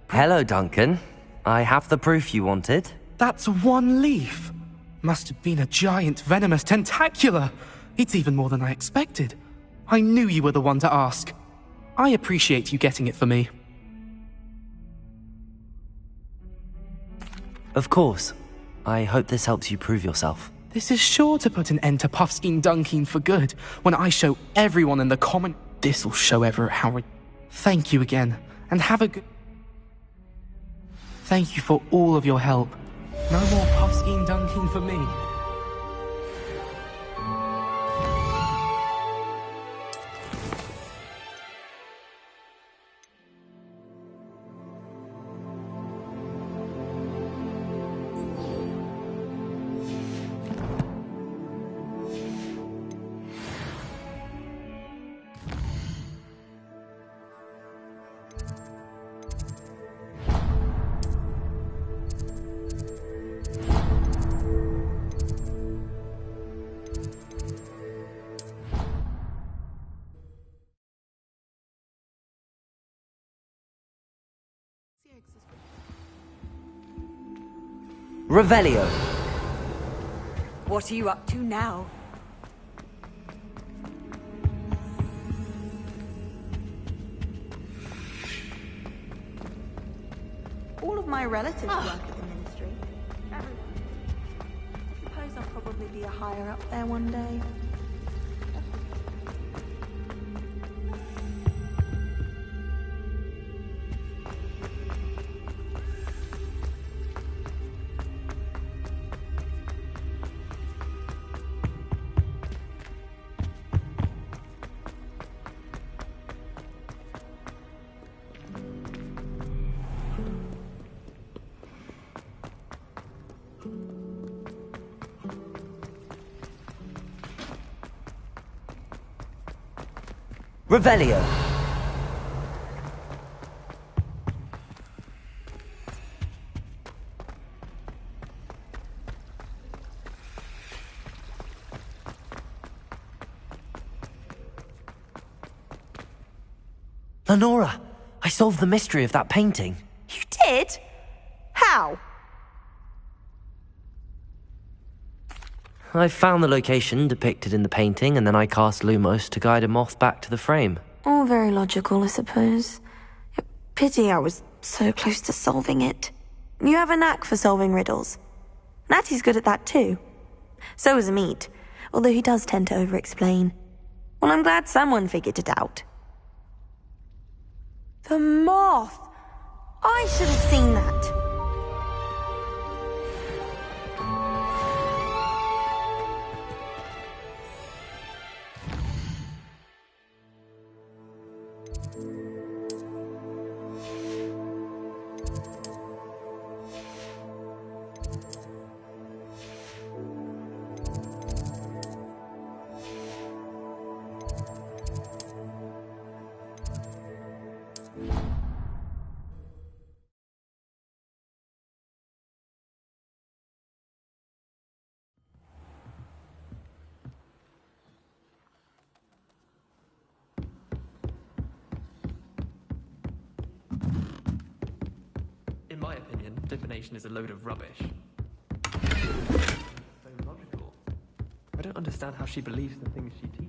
Hello, Duncan. I have the proof you wanted. That's one leaf. Must have been a giant venomous tentacula. It's even more than I expected. I knew you were the one to ask. I appreciate you getting it for me. Of course. I hope this helps you prove yourself. This is sure to put an end to Puffskein Dunkeen for good when I show everyone in the common... This'll show Everett how... Thank you again, and have a good... Thank you for all of your help. No more Puffskein Dunkeen for me. Revelio. What are you up to now? All of my relatives work at the ministry. Everyone. I suppose I'll probably be a higher up there one day. Revelio. Lenora, I solved the mystery of that painting. You did? How? I found the location depicted in the painting, and then I cast Lumos to guide a moth back to the frame. All very logical, I suppose. Pity I was so close to solving it. You have a knack for solving riddles. Natty's good at that too. So is Amit, although he does tend to over-explain. Well, I'm glad someone figured it out. The moth! I should have seen that. In my opinion, divination is a load of rubbish. So logical. I don't understand how she believes the things she teaches.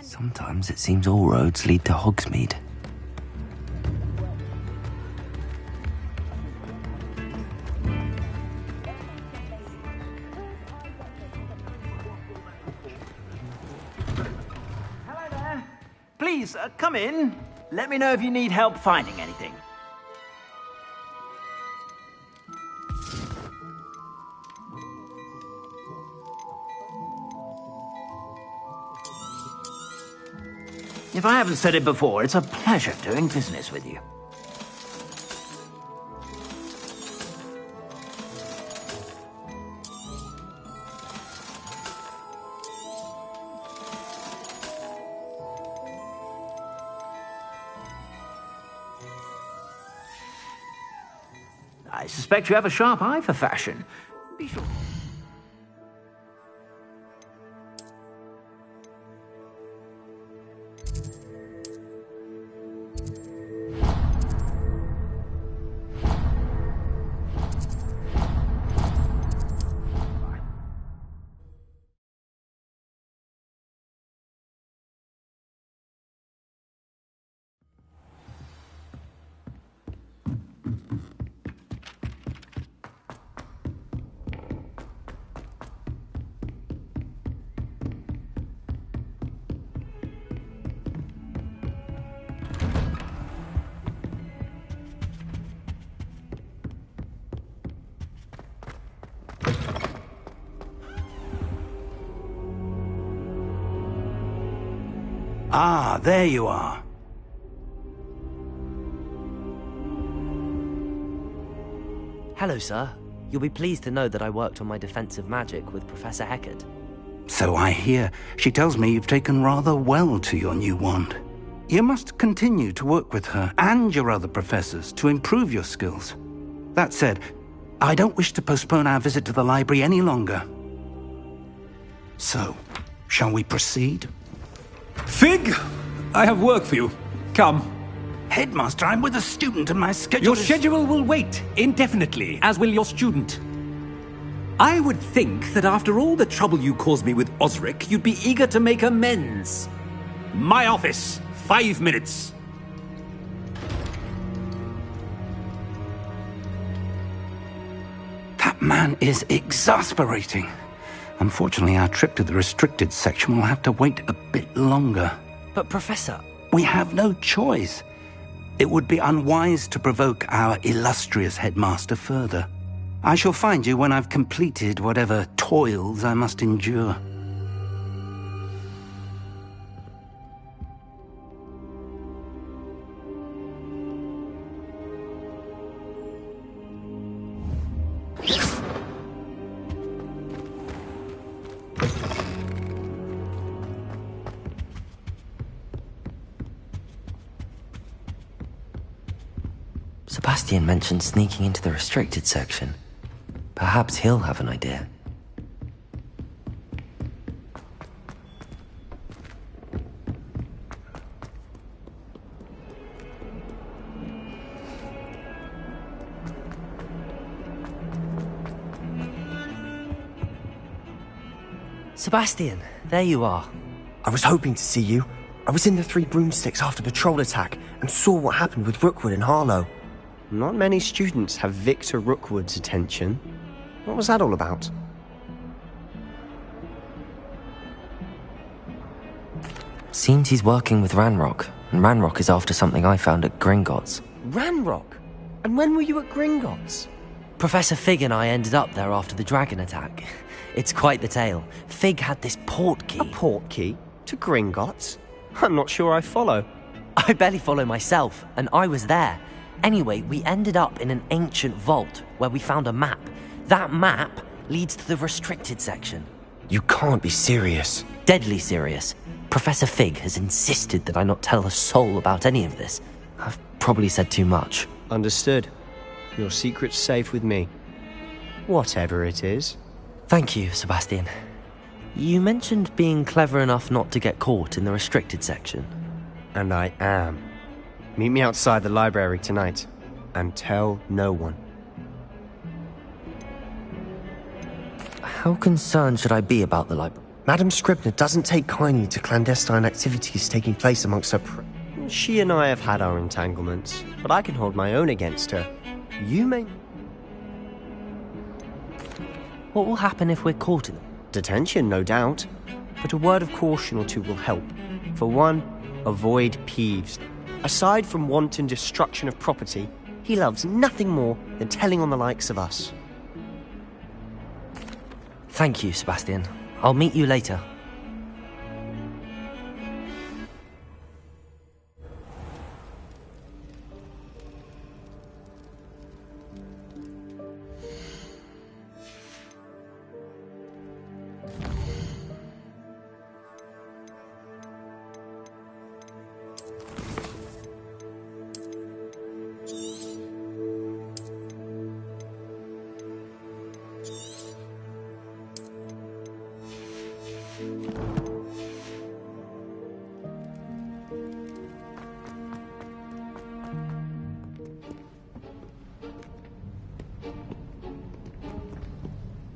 Sometimes it seems all roads lead to Hogsmeade. Please, come in. Let me know if you need help finding anything. If I haven't said it before, it's a pleasure doing business with you. I suspect you have a sharp eye for fashion. Be sure. Ah, there you are. Hello, sir. You'll be pleased to know that I worked on my defensive magic with Professor Heckard. So I hear. She tells me you've taken rather well to your new wand. You must continue to work with her and your other professors to improve your skills. That said, I don't wish to postpone our visit to the library any longer. So, shall we proceed? Fig, I have work for you. Come. Headmaster, I'm with a student and my schedule Your is... schedule will wait indefinitely, as will your student. I would think that after all the trouble you caused me with Osric, you'd be eager to make amends. My office, 5 minutes. That man is exasperating. Unfortunately, our trip to the restricted section will have to wait a bit longer. But, Professor... We have no choice. It would be unwise to provoke our illustrious headmaster further. I shall find you when I've completed whatever toils I must endure. Sebastian mentioned sneaking into the restricted section. Perhaps he'll have an idea. Sebastian, there you are. I was hoping to see you. I was in the Three Broomsticks after the patrol attack and saw what happened with Rookwood and Harlow. Not many students have Victor Rookwood's attention. What was that all about? Seems he's working with Ranrock, and Ranrock is after something I found at Gringotts. Ranrock? And when were you at Gringotts? Professor Fig and I ended up there after the dragon attack. It's quite the tale. Fig had this portkey. A portkey? To Gringotts? I'm not sure I follow. I barely follow myself, and I was there. Anyway, we ended up in an ancient vault where we found a map. That map leads to the restricted section. You can't be serious. Deadly serious. Professor Fig has insisted that I not tell a soul about any of this. I've probably said too much. Understood. Your secret's safe with me. Whatever it is. Thank you, Sebastian. You mentioned being clever enough not to get caught in the restricted section. And I am. Meet me outside the library tonight, and tell no one. How concerned should I be about the library? Madam Scribner doesn't take kindly to clandestine activities taking place amongst her She and I have had our entanglements, but I can hold my own against her. You may... What will happen if we're caught in it? Detention, no doubt. But a word of caution or two will help. For one, avoid Peeves. Aside from wanton destruction of property, he loves nothing more than telling on the likes of us. Thank you, Sebastian. I'll meet you later.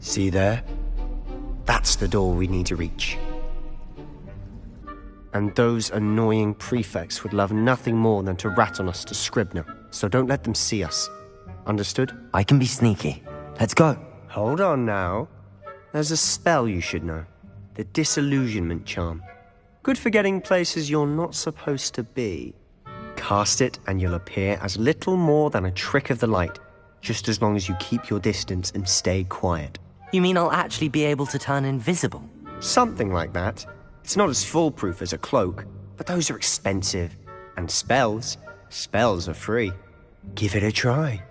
See there? That's the door we need to reach. And those annoying prefects would love nothing more than to rat on us to Scribner, so don't let them see us. Understood? I can be sneaky. Let's go. Hold on now. There's a spell you should know. The Disillusionment Charm. Good for getting places you're not supposed to be. Cast it and you'll appear as little more than a trick of the light, just as long as you keep your distance and stay quiet. You mean I'll actually be able to turn invisible? Something like that. It's not as foolproof as a cloak, but those are expensive. And spells are free. Give it a try.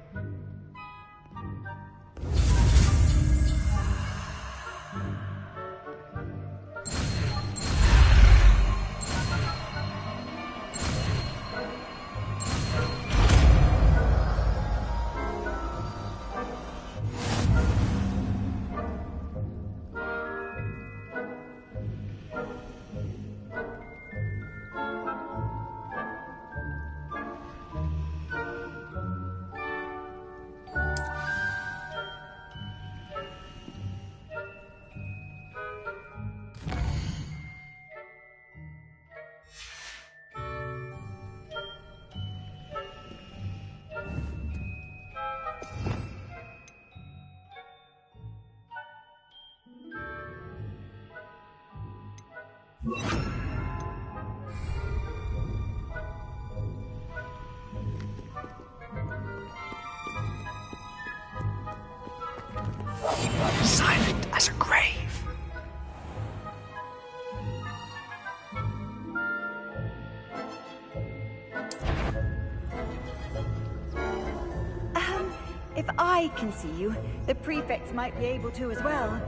Silent as a grave. If I can see you, the prefects might be able to as well.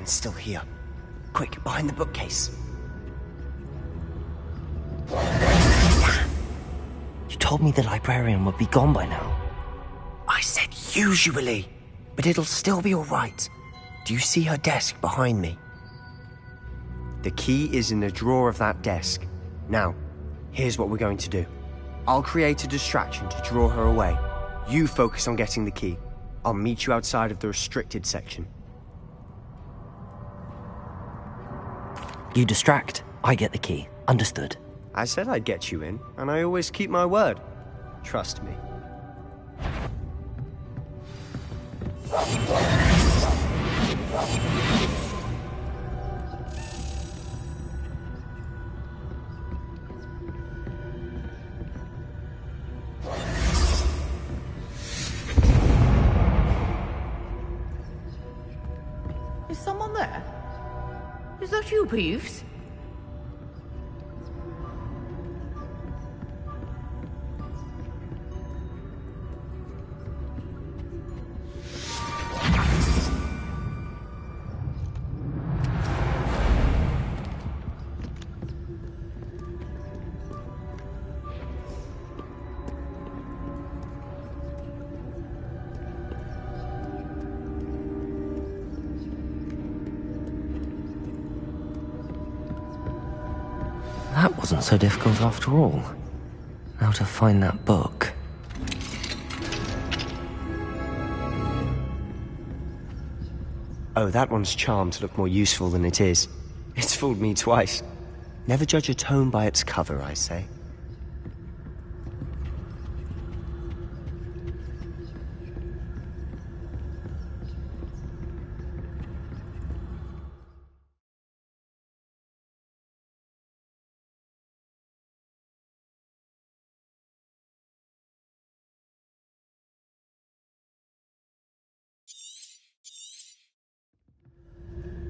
Still here. Quick, behind the bookcase. You told me the librarian would be gone by now. I said usually, but it'll still be all right. Do you see her desk behind me? The key is in the drawer of that desk. Now, here's what we're going to do. I'll create a distraction to draw her away. You focus on getting the key. I'll meet you outside of the restricted section. You distract, I get the key. Understood. I said I'd get you in, and I always keep my word. Trust me. Is someone there? Is that you, Peeves? That wasn't so difficult after all. Now to find that book. Oh, that one's charmed to look more useful than it is. It's fooled me twice. Never judge a tome by its cover, I say.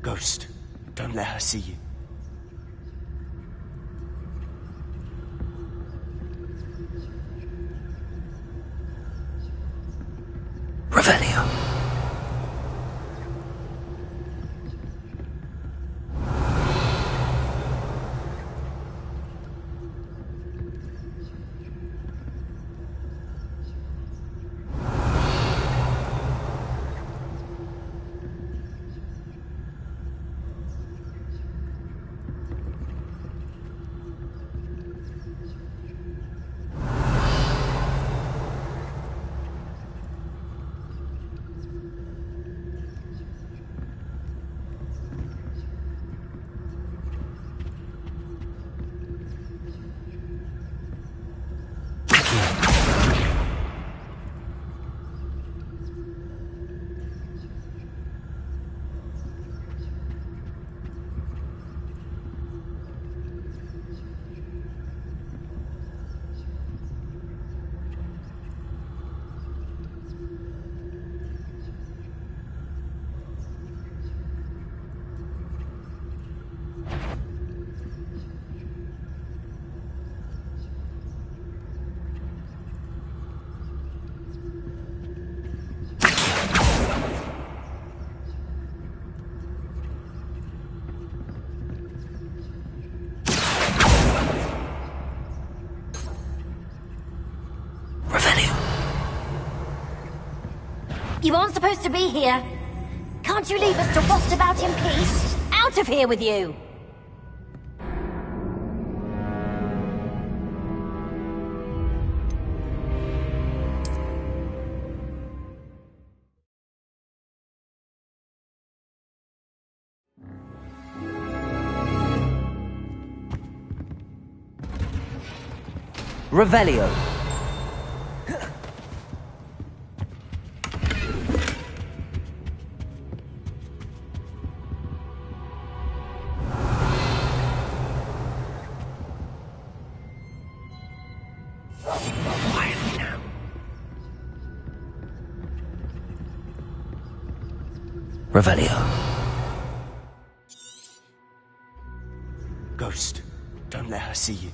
Ghost, don't let her see you. Revelio. You aren't supposed to be here. Can't you leave us to rust about in peace? Out of here with you! Revelio. Revelio. Ghost, don't let her see you.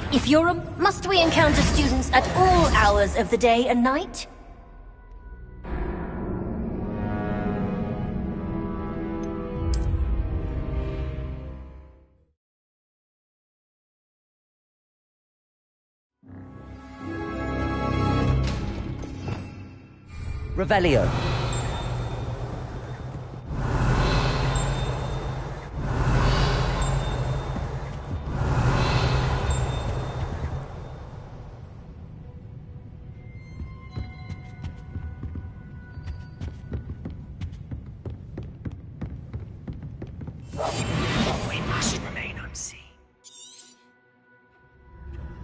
If you're a... Must we encounter students at all hours of the day and night? Revelio. We must remain unseen.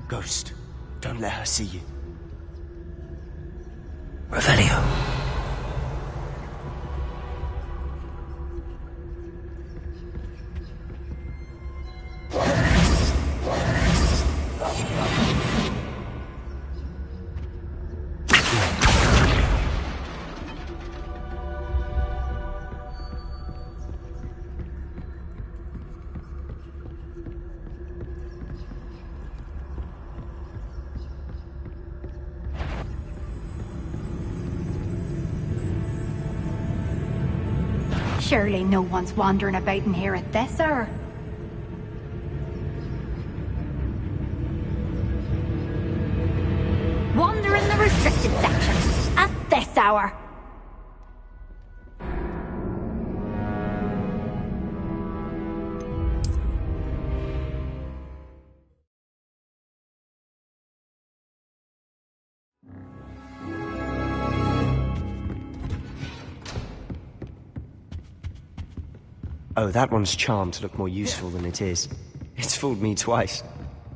Ghost, don't let her see you. Revelio. Surely no one's wandering about in here at this hour. Wander in the restricted section at this hour. Oh, that one's charmed to look more useful than it is. It's fooled me twice.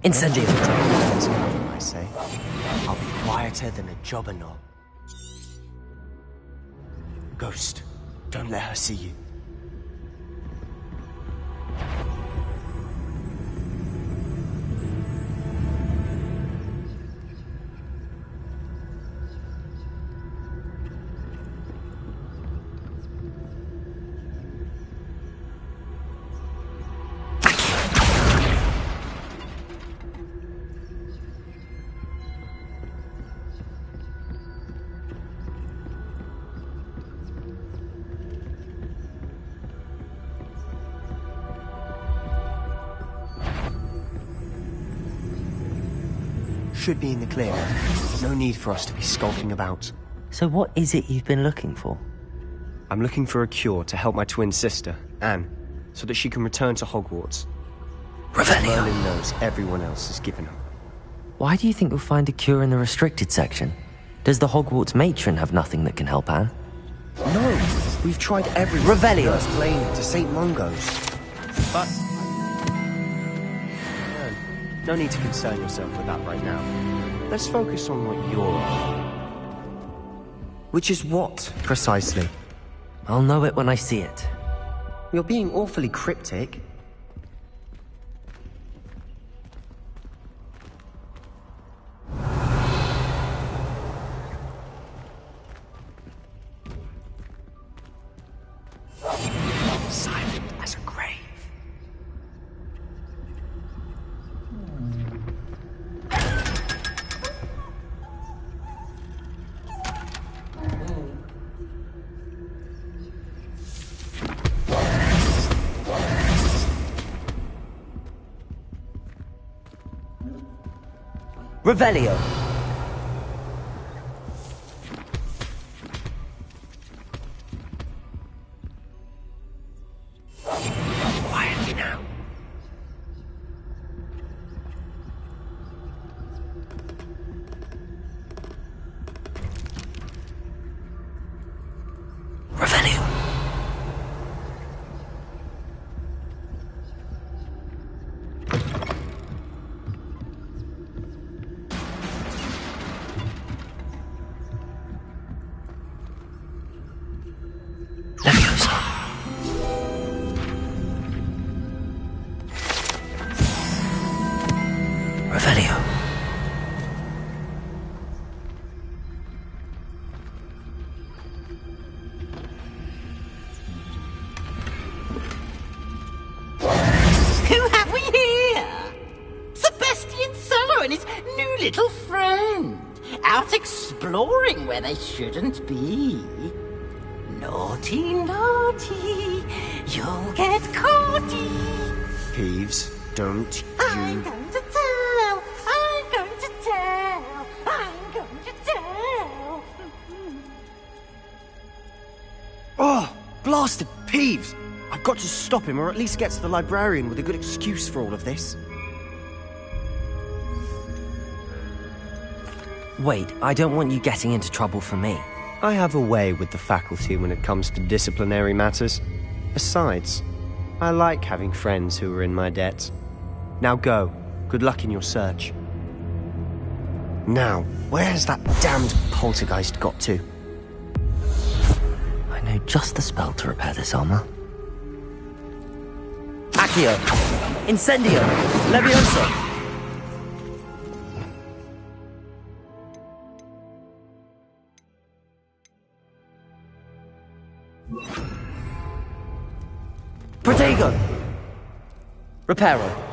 Incendio. I say. I'll be quieter than a jobberknoll. Ghost, don't let her see you. Should be in the clear. No need for us to be skulking about. So what is it you've been looking for? I'm looking for a cure to help my twin sister, Anne, so that she can return to Hogwarts. Merlin knows everyone else has given up. Why do you think you'll find a cure in the restricted section? Does the Hogwarts matron have nothing that can help Anne? No! We've tried every Revelio! First lane to St. Mungo's. But... No need to concern yourself with that right now. Let's focus on what you're on. Which is what, precisely? I'll know it when I see it. You're being awfully cryptic. Silent as a grave. Revelio! Quietly now. Revelio! Revelio. Who have we here? Sebastian Cello and his new little friend. Out exploring where they shouldn't be. Naughty, naughty. You'll get caughty. Peeves, don't I'm you... going to tell. I'm going to tell. I'm going to tell. Oh, blasted Peeves! I've got to stop him, or at least get to the librarian with a good excuse for all of this. Wait, I don't want you getting into trouble for me. I have a way with the faculty when it comes to disciplinary matters. Besides, I like having friends who are in my debt. Now go. Good luck in your search. Now, where has that damned poltergeist got to? I know just the spell to repair this armor. Accio! Incendio! Levioso! Protego! Reparo!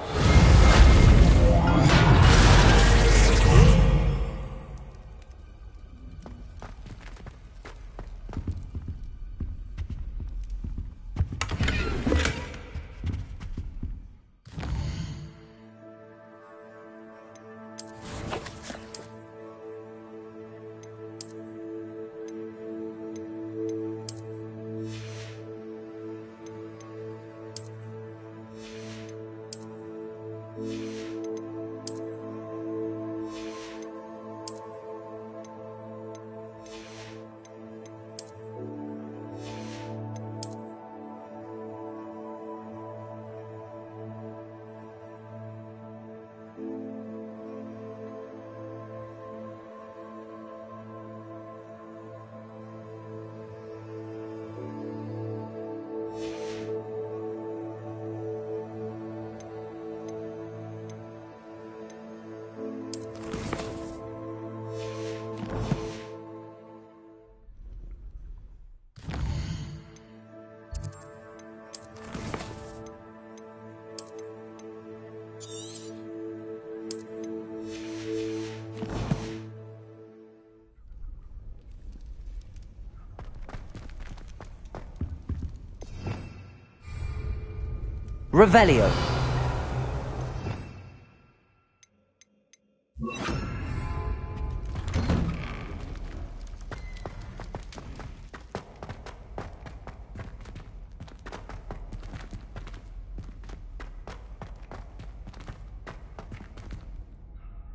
Revelio.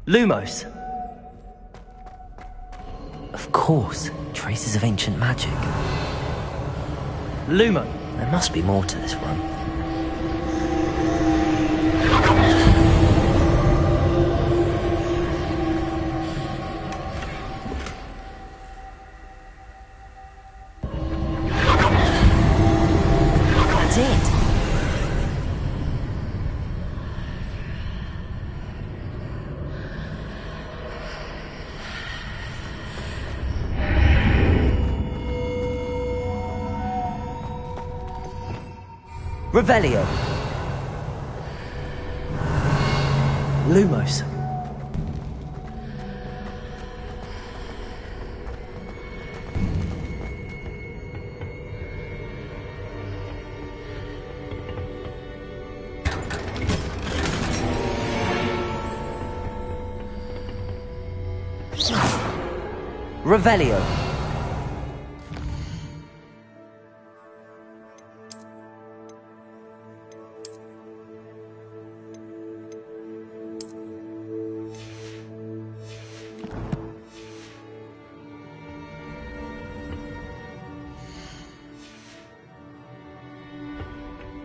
Lumos. Of course, traces of ancient magic. Lumo. There must be more to this run. That's it. Revelio. Lumos. Revelio.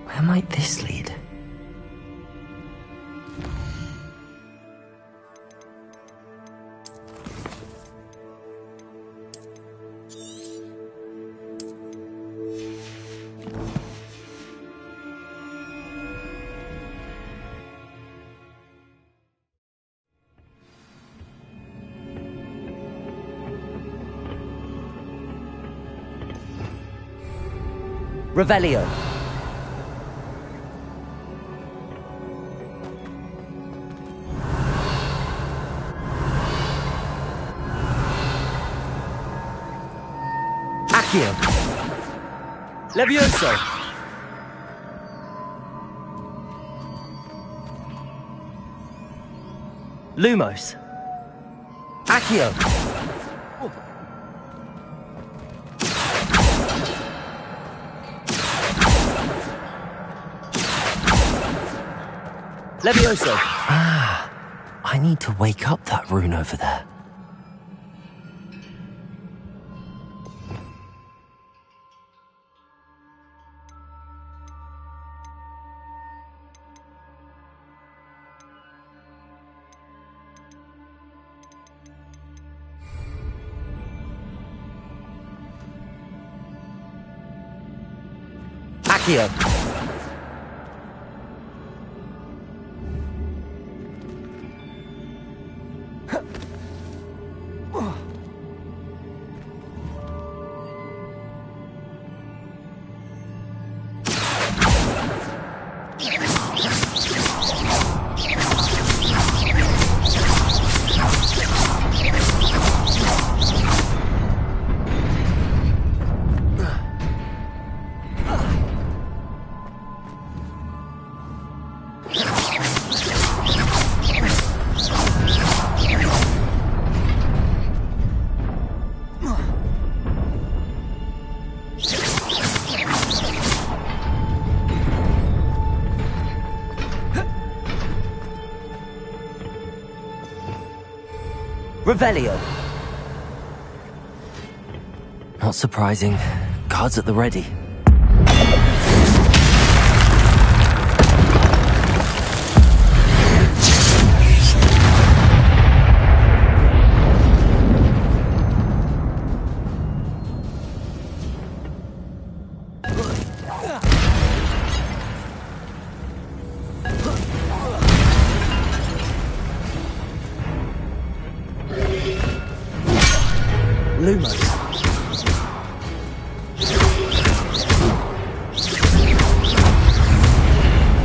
Where might this lead? Revelio. Accio. Levioso. Lumos. Accio. Levioso. Ah, I need to wake up that rune over there. Accio. Revelio. Not surprising. Guards at the ready. Lumos.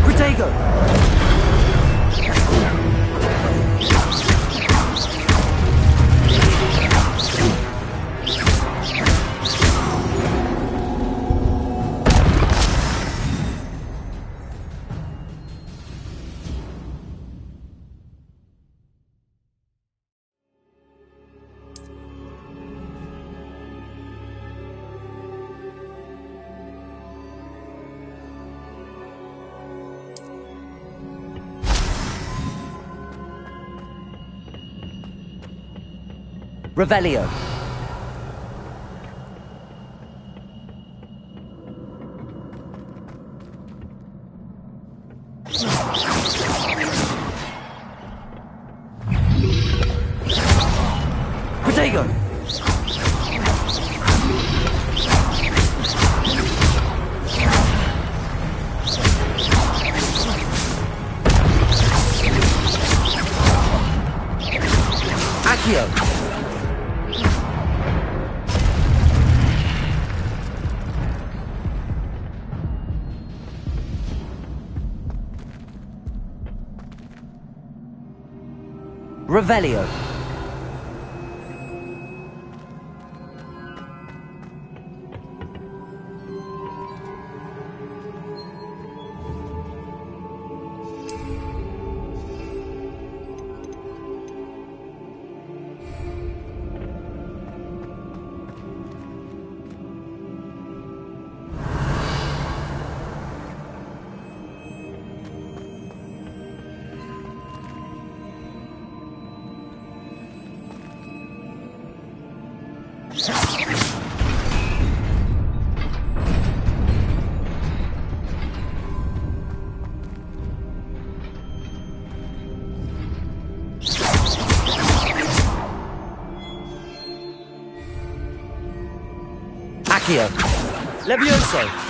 Protego. Revelio. Protego. Accio. Revelio. Accio. Levioso.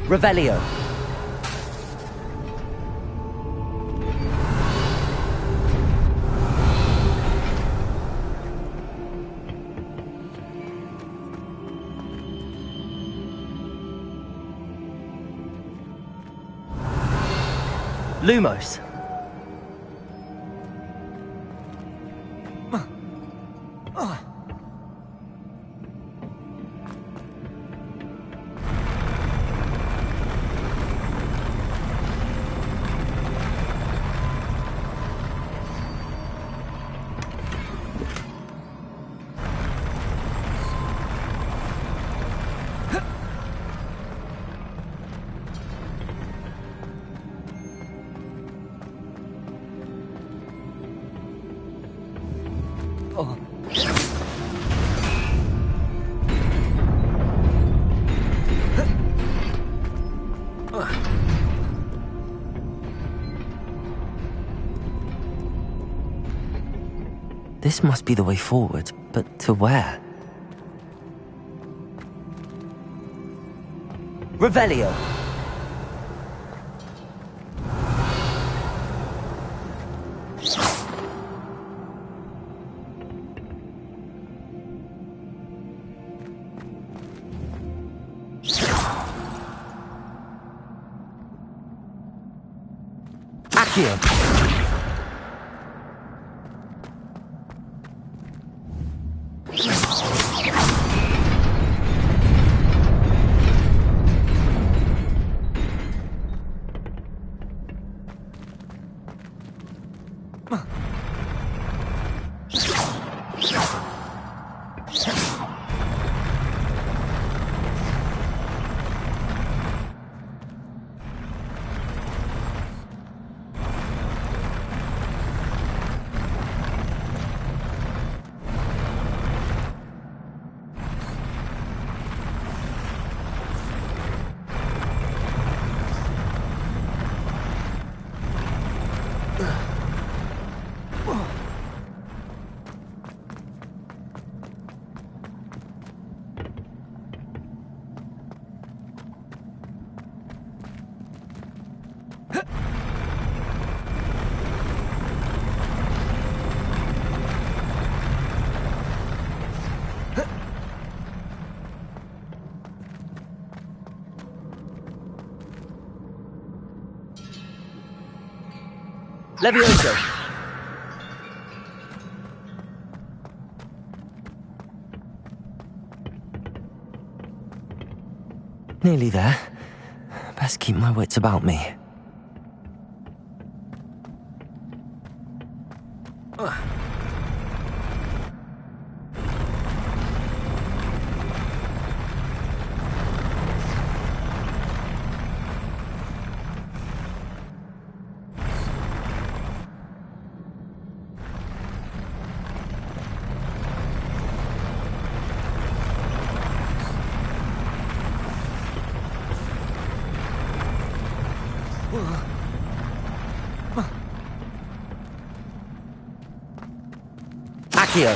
Revelio. Lumos. This must be the way forward, but to where? Revelio. Accio. Levioso. Nearly there. Best keep my wits about me. Accio.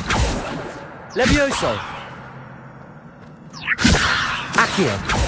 Levioso. Accio.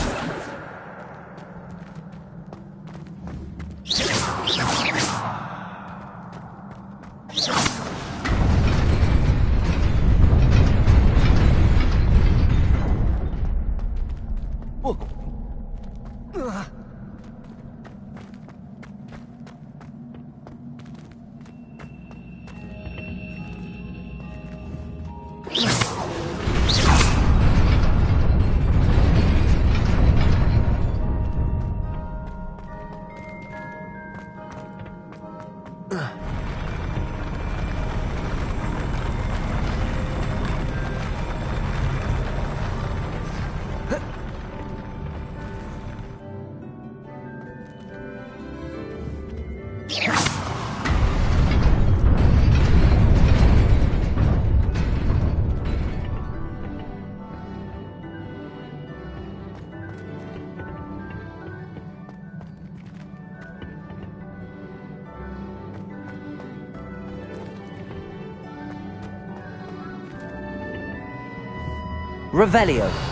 Revelio.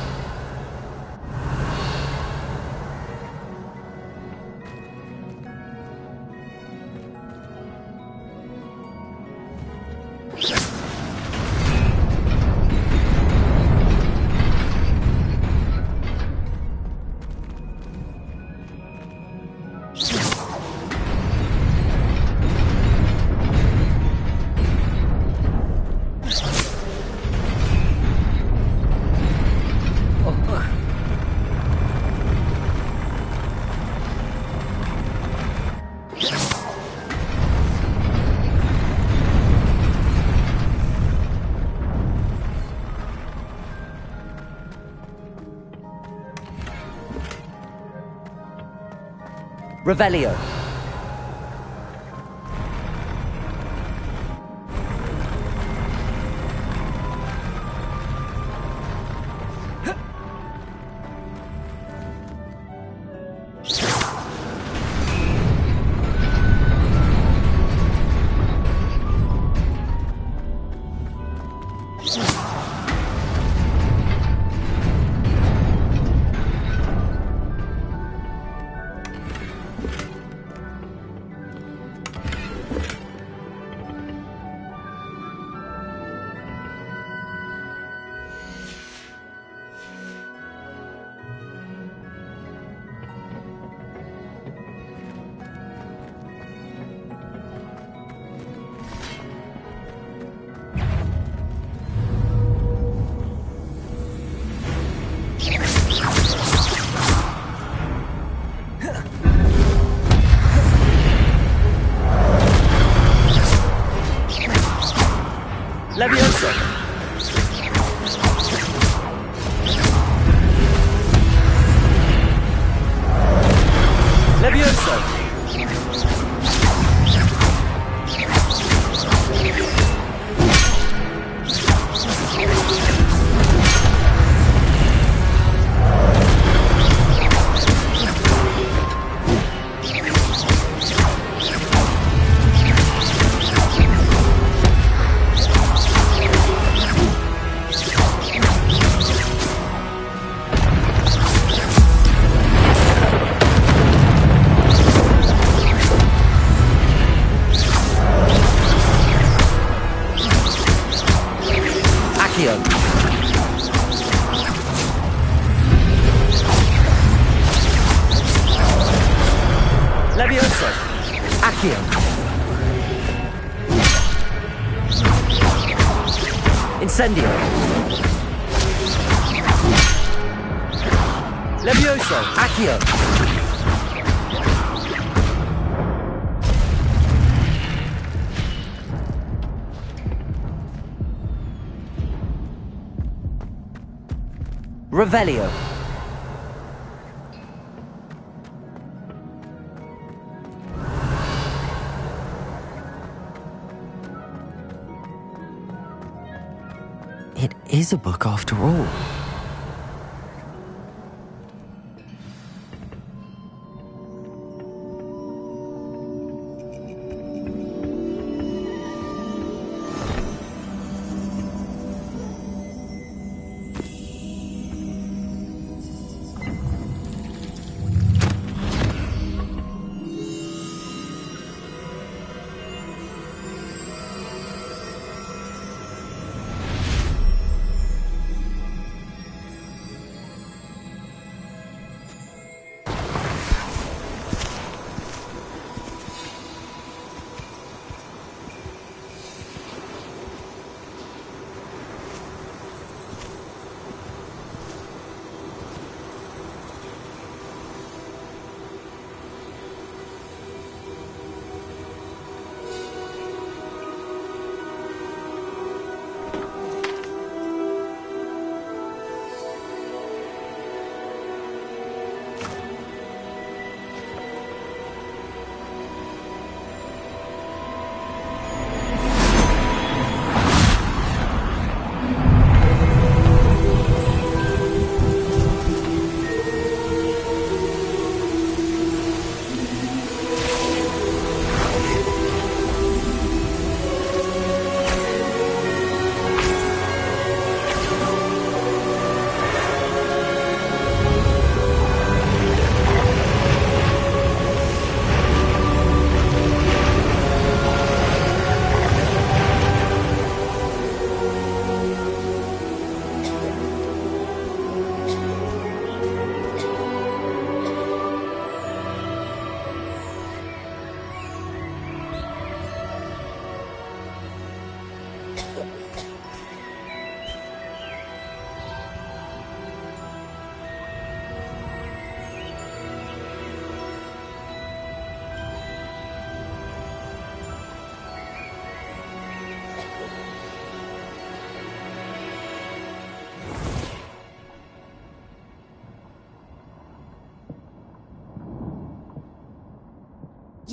Revelio. Levioso. Levioso. Levioso. Accio. Incendio. Levioso. Accio. Revelio. It is a book after all.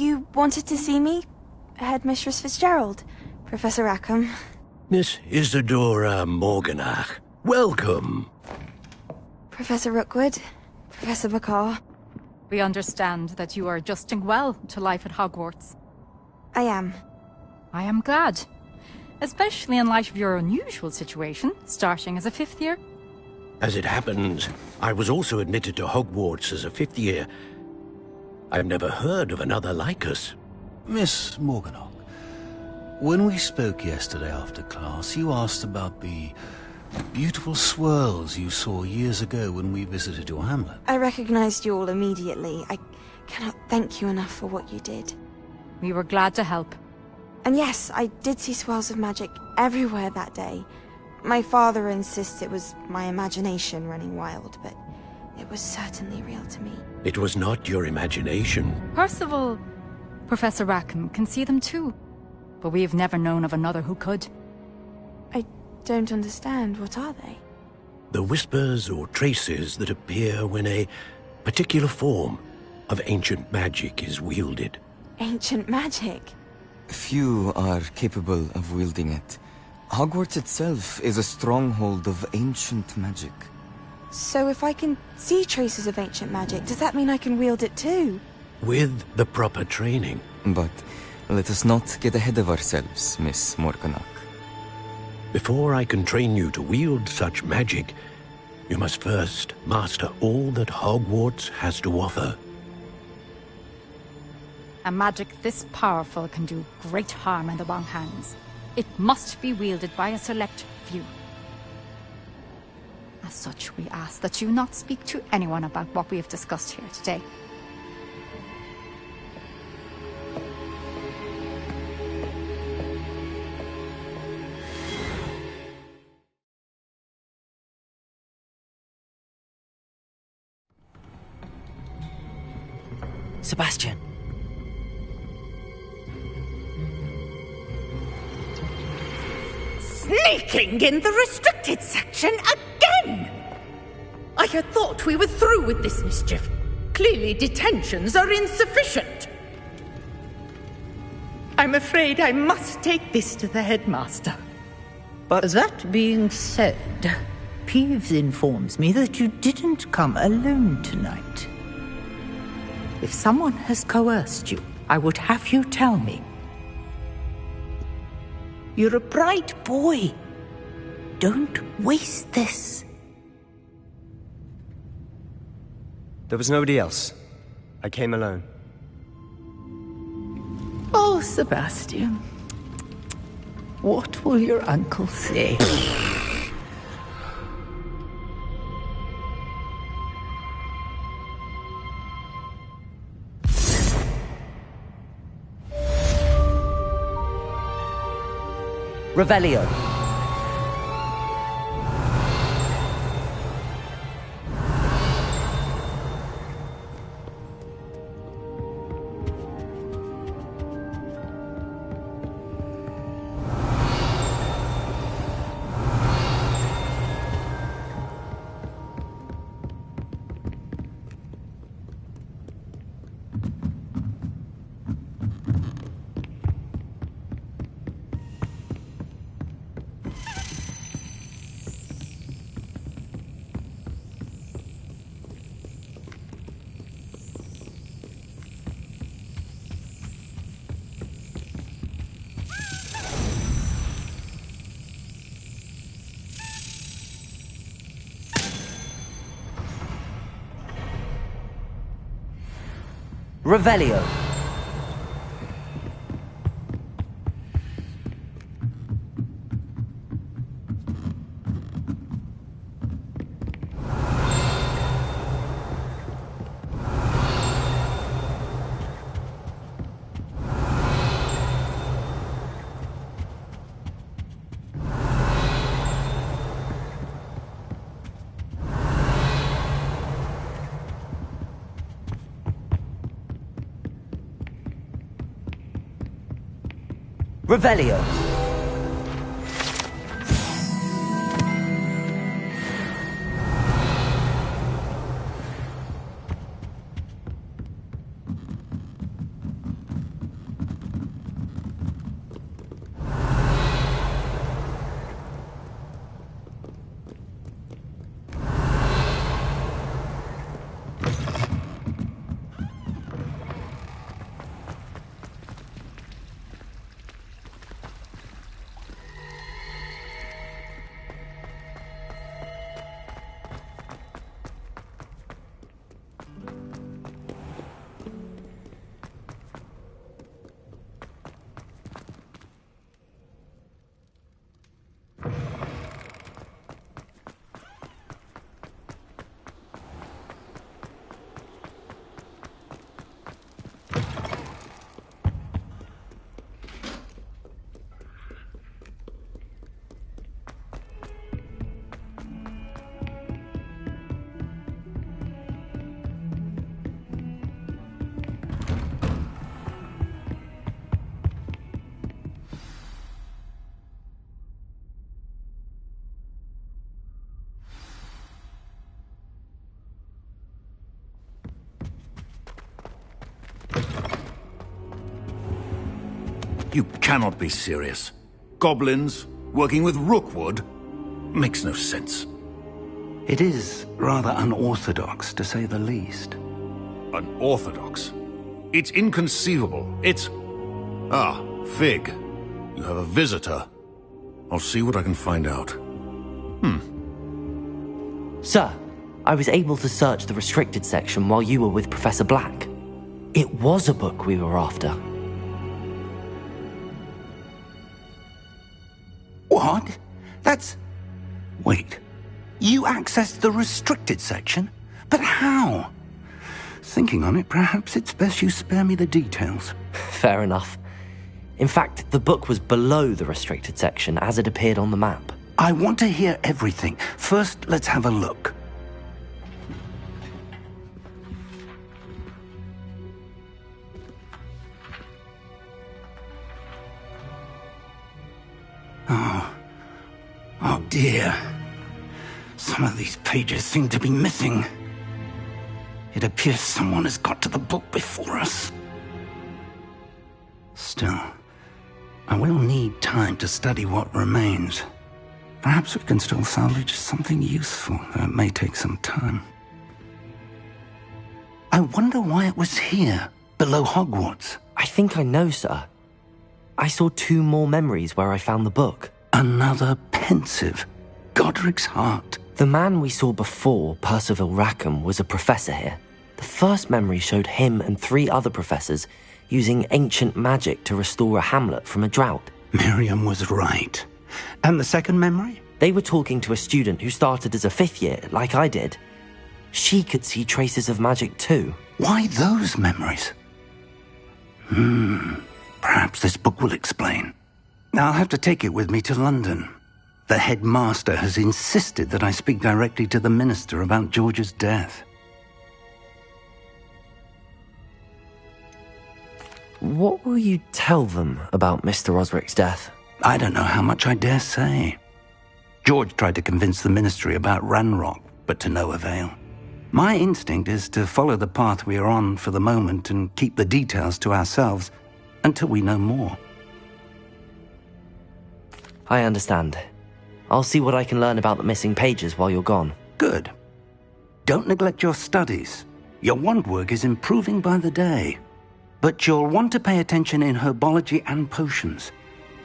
You wanted to see me? Headmistress Fitzgerald, Professor Rackham. Miss Isadora Morganach, welcome. Professor Rookwood, Professor Bakar. We understand that you are adjusting well to life at Hogwarts. I am. I am glad. Especially in light of your unusual situation, starting as a 5th year. As it happens, I was also admitted to Hogwarts as a 5th year. I've never heard of another like us. Miss Morganach, when we spoke yesterday after class, you asked about the beautiful swirls you saw years ago when we visited your hamlet. I recognized you all immediately. I cannot thank you enough for what you did. We were glad to help. And yes, I did see swirls of magic everywhere that day. My father insists it was my imagination running wild, but it was certainly real to me. It was not your imagination. Percival, Professor Rackham can see them too. But we have never known of another who could. I don't understand. What are they? The whispers or traces that appear when a particular form of ancient magic is wielded. Ancient magic? Few are capable of wielding it. Hogwarts itself is a stronghold of ancient magic. So if I can see traces of ancient magic, does that mean I can wield it too? With the proper training. But let us not get ahead of ourselves, Miss Morganach. Before I can train you to wield such magic, you must first master all that Hogwarts has to offer. A magic this powerful can do great harm in the wrong hands. It must be wielded by a select few. As such, we ask that you not speak to anyone about what we have discussed here today. Sebastian. Sneaking in the restricted section again! I had thought we were through with this mischief. Clearly detentions are insufficient. I'm afraid I must take this to the headmaster. But that being said, Peeves informs me that you didn't come alone tonight. If someone has coerced you, I would have you tell me. You're a bright boy. Don't waste this. There was nobody else. I came alone. Oh, Sebastian. What will your uncle say? Revelio. Revelio. Revelio. You cannot be serious. Goblins working with Rookwood? Makes no sense. It is rather unorthodox, to say the least. Unorthodox? It's inconceivable. It's... Ah, Fig. You have a visitor. I'll see what I can find out. Sir, I was able to search the restricted section while you were with Professor Black. It was a book we were after. What? That's... Wait. You accessed the restricted section? But how? Thinking on it, perhaps it's best you spare me the details. Fair enough. In fact, the book was below the restricted section as it appeared on the map. I want to hear everything. First, let's have a look. Oh dear. Some of these pages seem to be missing. It appears someone has got to the book before us. Still, I will need time to study what remains. Perhaps we can still salvage something useful, though it may take some time. I wonder why it was here, below Hogwarts. I think I know, sir. I saw 2 more memories where I found the book. Another pensive. Godric's heart. The man we saw before, Percival Rackham, was a professor here. The first memory showed him and 3 other professors using ancient magic to restore a hamlet from a drought. Miriam was right. And the second memory? They were talking to a student who started as a 5th year, like I did. She could see traces of magic too. Why those memories? Perhaps this book will explain. I'll have to take it with me to London. The headmaster has insisted that I speak directly to the minister about George's death. What will you tell them about Mr. Osric's death? I don't know how much I dare say. George tried to convince the ministry about Ranrock, but to no avail. My instinct is to follow the path we are on for the moment and keep the details to ourselves until we know more. I understand. I'll see what I can learn about the missing pages while you're gone. Good. Don't neglect your studies. Your wand work is improving by the day. But you'll want to pay attention in herbology and potions.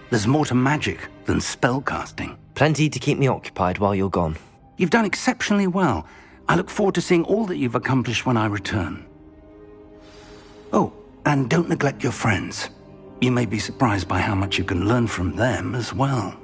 There's more to magic than spellcasting. Plenty to keep me occupied while you're gone. You've done exceptionally well. I look forward to seeing all that you've accomplished when I return. Oh, and don't neglect your friends. You may be surprised by how much you can learn from them as well.